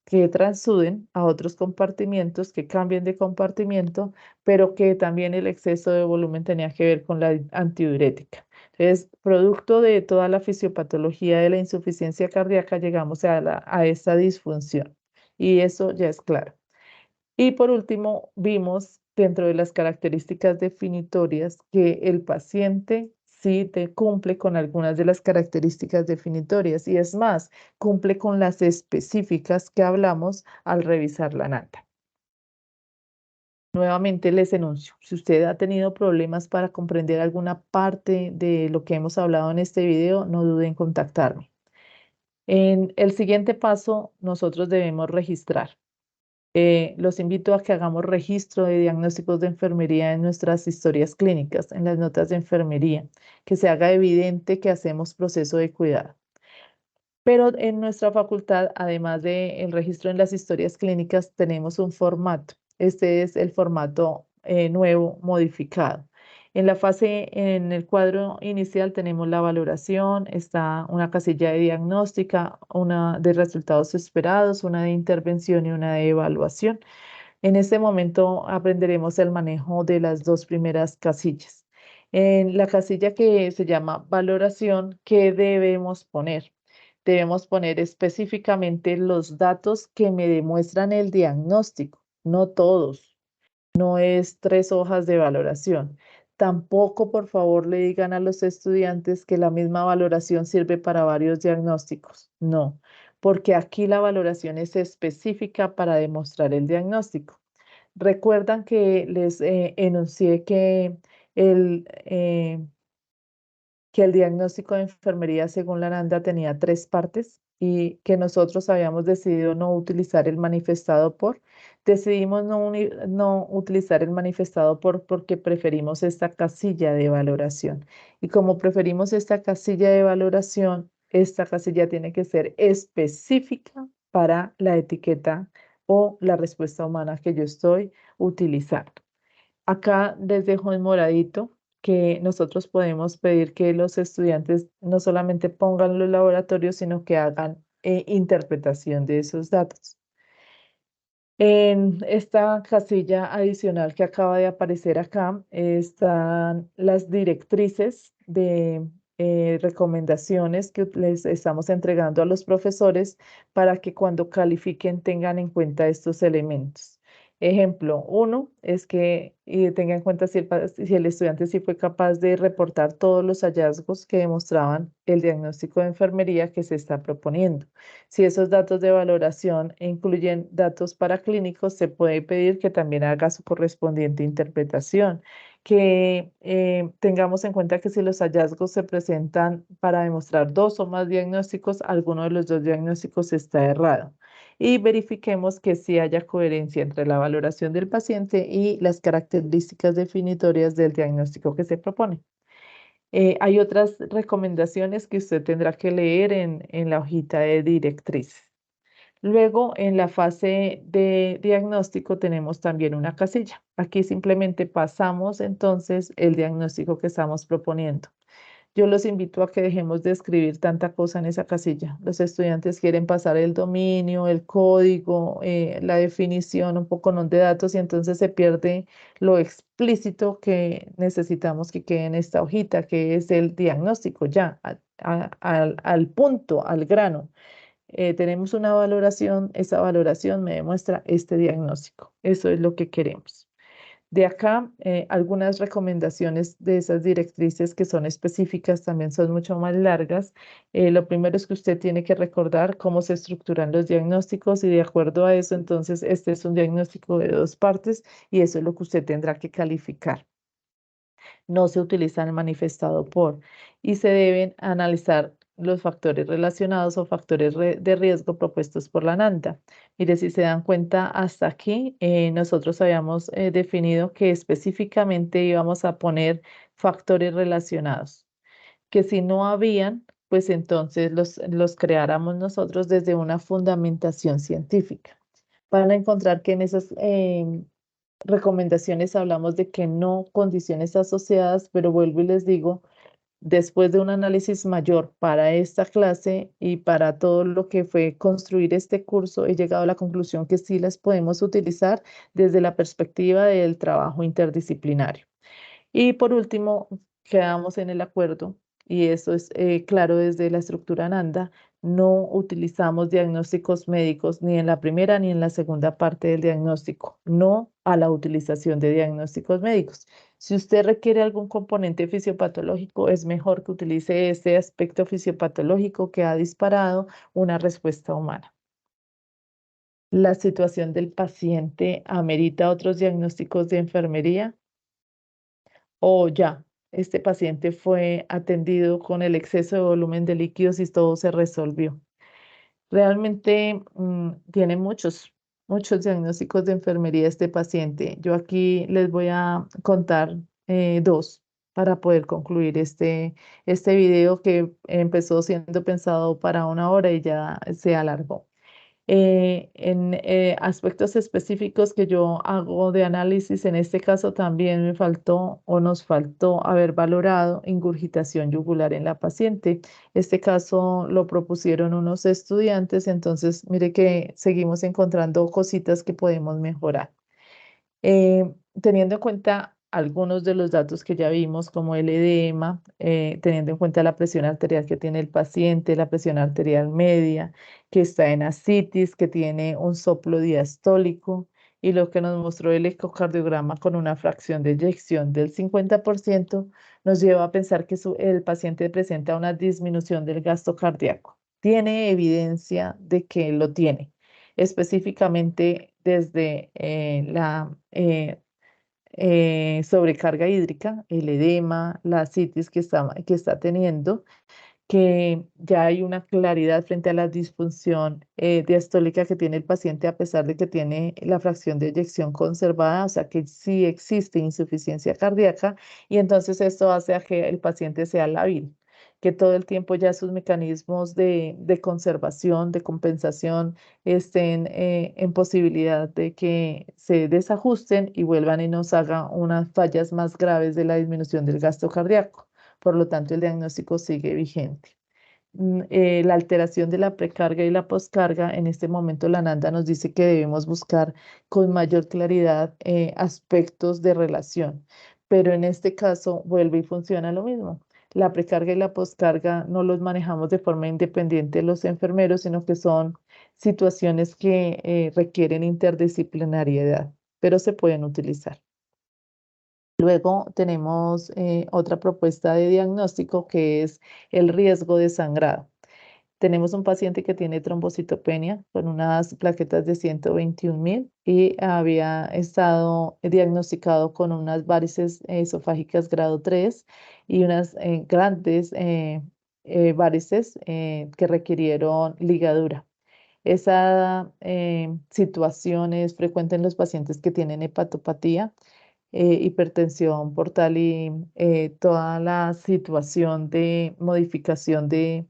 que transuden a otros compartimientos, que cambien de compartimiento, pero que también el exceso de volumen tenía que ver con la antidiurética. Entonces, producto de toda la fisiopatología de la insuficiencia cardíaca, llegamos a esta disfunción y eso ya es claro. Y por último, vimos dentro de las características definitorias que el paciente sí cumple con algunas de las características definitorias y es más, cumple con las específicas que hablamos al revisar la NATA. Nuevamente les enuncio, si usted ha tenido problemas para comprender alguna parte de lo que hemos hablado en este video, no dude en contactarme. En el siguiente paso, nosotros debemos registrar. Los invito a que hagamos registro de diagnósticos de enfermería en nuestras historias clínicas, en las notas de enfermería, que se haga evidente que hacemos proceso de cuidado. Pero en nuestra facultad, además del registro en las historias clínicas, tenemos un formato. Este es el formato nuevo, modificado. En la fase, en el cuadro inicial tenemos la valoración, está una casilla de diagnóstica, una de resultados esperados, una de intervención y una de evaluación. En este momento aprenderemos el manejo de las dos primeras casillas. En la casilla que se llama valoración, ¿qué debemos poner? Debemos poner específicamente los datos que me demuestran el diagnóstico, no todos. No es 3 hojas de valoración. Tampoco, por favor, le digan a los estudiantes que la misma valoración sirve para varios diagnósticos. No, porque aquí la valoración es específica para demostrar el diagnóstico. Recuerdan que les enuncié el, eh, que el diagnóstico de enfermería según la NANDA tenía 3 partes y que nosotros habíamos decidido no utilizar el manifestado por. Decidimos no utilizar el manifestado por porque preferimos esta casilla de valoración. Y como preferimos esta casilla de valoración, esta casilla tiene que ser específica para la etiqueta o la respuesta humana que yo estoy utilizando. Acá les dejo en moradito que nosotros podemos pedir que los estudiantes no solamente pongan los laboratorios, sino que hagan interpretación de esos datos. En esta casilla adicional que acaba de aparecer acá están las directrices de recomendaciones que les estamos entregando a los profesores para que cuando califiquen tengan en cuenta estos elementos. Ejemplo, uno es que tenga en cuenta si el estudiante sí fue capaz de reportar todos los hallazgos que demostraban el diagnóstico de enfermería que se está proponiendo. Si esos datos de valoración incluyen datos paraclínicos, se puede pedir que también haga su correspondiente interpretación, que tengamos en cuenta que si los hallazgos se presentan para demostrar 2 o más diagnósticos, alguno de los 2 diagnósticos está errado. Y verifiquemos que sí haya coherencia entre la valoración del paciente y las características definitorias del diagnóstico que se propone. Hay otras recomendaciones que usted tendrá que leer en la hojita de directrices. Luego, en la fase de diagnóstico tenemos también una casilla. Aquí simplemente pasamos entonces el diagnóstico que estamos proponiendo. Yo los invito a que dejemos de escribir tanta cosa en esa casilla. Los estudiantes quieren pasar el dominio, el código, la definición, un poco de datos y entonces se pierde lo explícito que necesitamos que quede en esta hojita, que es el diagnóstico ya, al punto, al grano. Tenemos una valoración, esa valoración me demuestra este diagnóstico. Eso es lo que queremos. De acá, algunas recomendaciones de esas directrices que son específicas también son mucho más largas. Lo primero es que usted tiene que recordar cómo se estructuran los diagnósticos y de acuerdo a eso, entonces, este es un diagnóstico de 2 partes y eso es lo que usted tendrá que calificar. No se utiliza el manifestado por y se deben analizar los factores relacionados o factores de riesgo propuestos por la NANDA. Mire, si se dan cuenta, hasta aquí nosotros habíamos definido que específicamente íbamos a poner factores relacionados, que si no habían, pues entonces los creáramos nosotros desde una fundamentación científica. Van a encontrar que en esas recomendaciones hablamos de que no condiciones asociadas, pero vuelvo y les digo, después de un análisis mayor para esta clase y para todo lo que fue construir este curso, he llegado a la conclusión que sí las podemos utilizar desde la perspectiva del trabajo interdisciplinario. Y por último, quedamos en el acuerdo, y eso es claro desde la estructura NANDA, no utilizamos diagnósticos médicos ni en la primera ni en la segunda parte del diagnóstico, no a la utilización de diagnósticos médicos. Si usted requiere algún componente fisiopatológico, es mejor que utilice este aspecto fisiopatológico que ha disparado una respuesta humana. La situación del paciente amerita otros diagnósticos de enfermería o ya, este paciente fue atendido con el exceso de volumen de líquidos y todo se resolvió. Realmente tiene muchos diagnósticos de enfermería este paciente. Yo aquí les voy a contar dos para poder concluir este video que empezó siendo pensado para 1 hora y ya se alargó. En aspectos específicos que yo hago de análisis, en este caso también me faltó o nos faltó haber valorado ingurgitación yugular en la paciente. Este caso lo propusieron unos estudiantes, entonces mire que seguimos encontrando cositas que podemos mejorar. Teniendo en cuenta algunos de los datos que ya vimos, como el edema, teniendo en cuenta la presión arterial que tiene el paciente, la presión arterial media, que está en ascitis, que tiene un soplo diastólico, y lo que nos mostró el ecocardiograma con una fracción de eyección del 50%, nos lleva a pensar que el paciente presenta una disminución del gasto cardíaco. Tiene evidencia de que lo tiene específicamente desde la sobrecarga hídrica, el edema, la citis que está teniendo, que ya hay una claridad frente a la disfunción diastólica que tiene el paciente a pesar de que tiene la fracción de eyección conservada, o sea que sí existe insuficiencia cardíaca y entonces esto hace a que el paciente sea lábil, que todo el tiempo ya sus mecanismos de conservación, de compensación, estén en posibilidad de que se desajusten y vuelvan y nos hagan unas fallas más graves de la disminución del gasto cardíaco. Por lo tanto, el diagnóstico sigue vigente. La alteración de la precarga y la poscarga, en este momento la NANDA nos dice que debemos buscar con mayor claridad aspectos de relación, pero en este caso vuelve y funciona lo mismo. La precarga y la poscarga no los manejamos de forma independiente los enfermeros, sino que son situaciones que requieren interdisciplinariedad, pero se pueden utilizar. Luego tenemos otra propuesta de diagnóstico que es el riesgo de sangrado. Tenemos un paciente que tiene trombocitopenia con unas plaquetas de 121.000 y había estado diagnosticado con unas varices esofágicas grado 3 y unas grandes varices que requirieron ligadura. Esa situación es frecuente en los pacientes que tienen hepatopatía, hipertensión portal y toda la situación de modificación de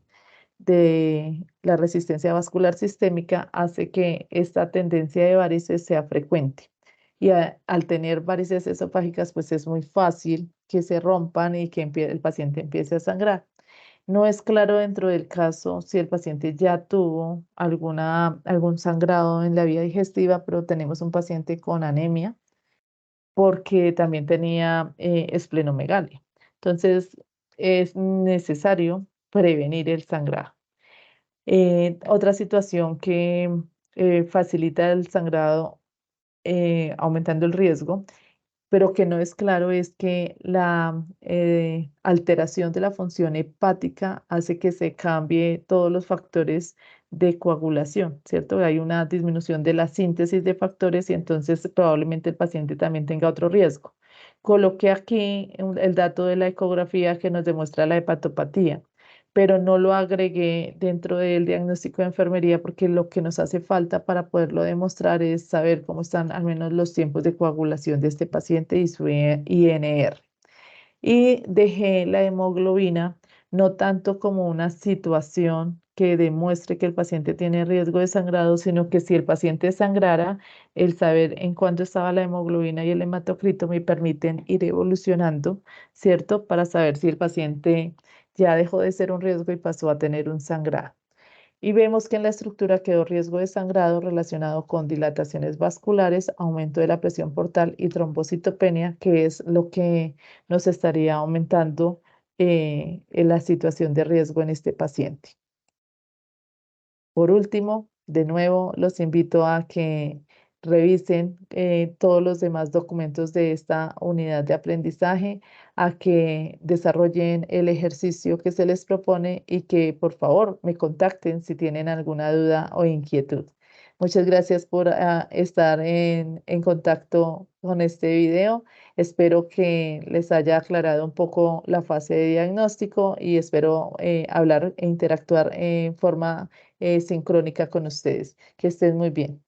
la resistencia vascular sistémica hace que esta tendencia de varices sea frecuente. Y al tener varices esofágicas, pues es muy fácil que se rompan y que el paciente empiece a sangrar. No es claro dentro del caso si el paciente ya tuvo algún sangrado en la vía digestiva, pero tenemos un paciente con anemia porque también tenía esplenomegalia. Entonces, es necesario prevenir el sangrado. Otra situación que facilita el sangrado, aumentando el riesgo, pero que no es claro es que la alteración de la función hepática hace que se cambie todos los factores de coagulación, ¿cierto? Hay una disminución de la síntesis de factores y entonces probablemente el paciente también tenga otro riesgo. Coloqué aquí el dato de la ecografía que nos demuestra la hepatopatía, pero no lo agregué dentro del diagnóstico de enfermería porque lo que nos hace falta para poderlo demostrar es saber cómo están al menos los tiempos de coagulación de este paciente y su INR. Y dejé la hemoglobina no tanto como una situación que demuestre que el paciente tiene riesgo de sangrado, sino que si el paciente sangrara, el saber en cuánto estaba la hemoglobina y el hematocrito me permiten ir evolucionando, ¿cierto? Para saber si el paciente ya dejó de ser un riesgo y pasó a tener un sangrado. Y vemos que en la estructura quedó riesgo de sangrado relacionado con dilataciones vasculares, aumento de la presión portal y trombocitopenia, que es lo que nos estaría aumentando en la situación de riesgo en este paciente. Por último, de nuevo, los invito a que revisen todos los demás documentos de esta unidad de aprendizaje, a que desarrollen el ejercicio que se les propone y que por favor me contacten si tienen alguna duda o inquietud. Muchas gracias por estar en contacto con este video. Espero que les haya aclarado un poco la fase de diagnóstico y espero hablar e interactuar en forma sincrónica con ustedes. Que estén muy bien.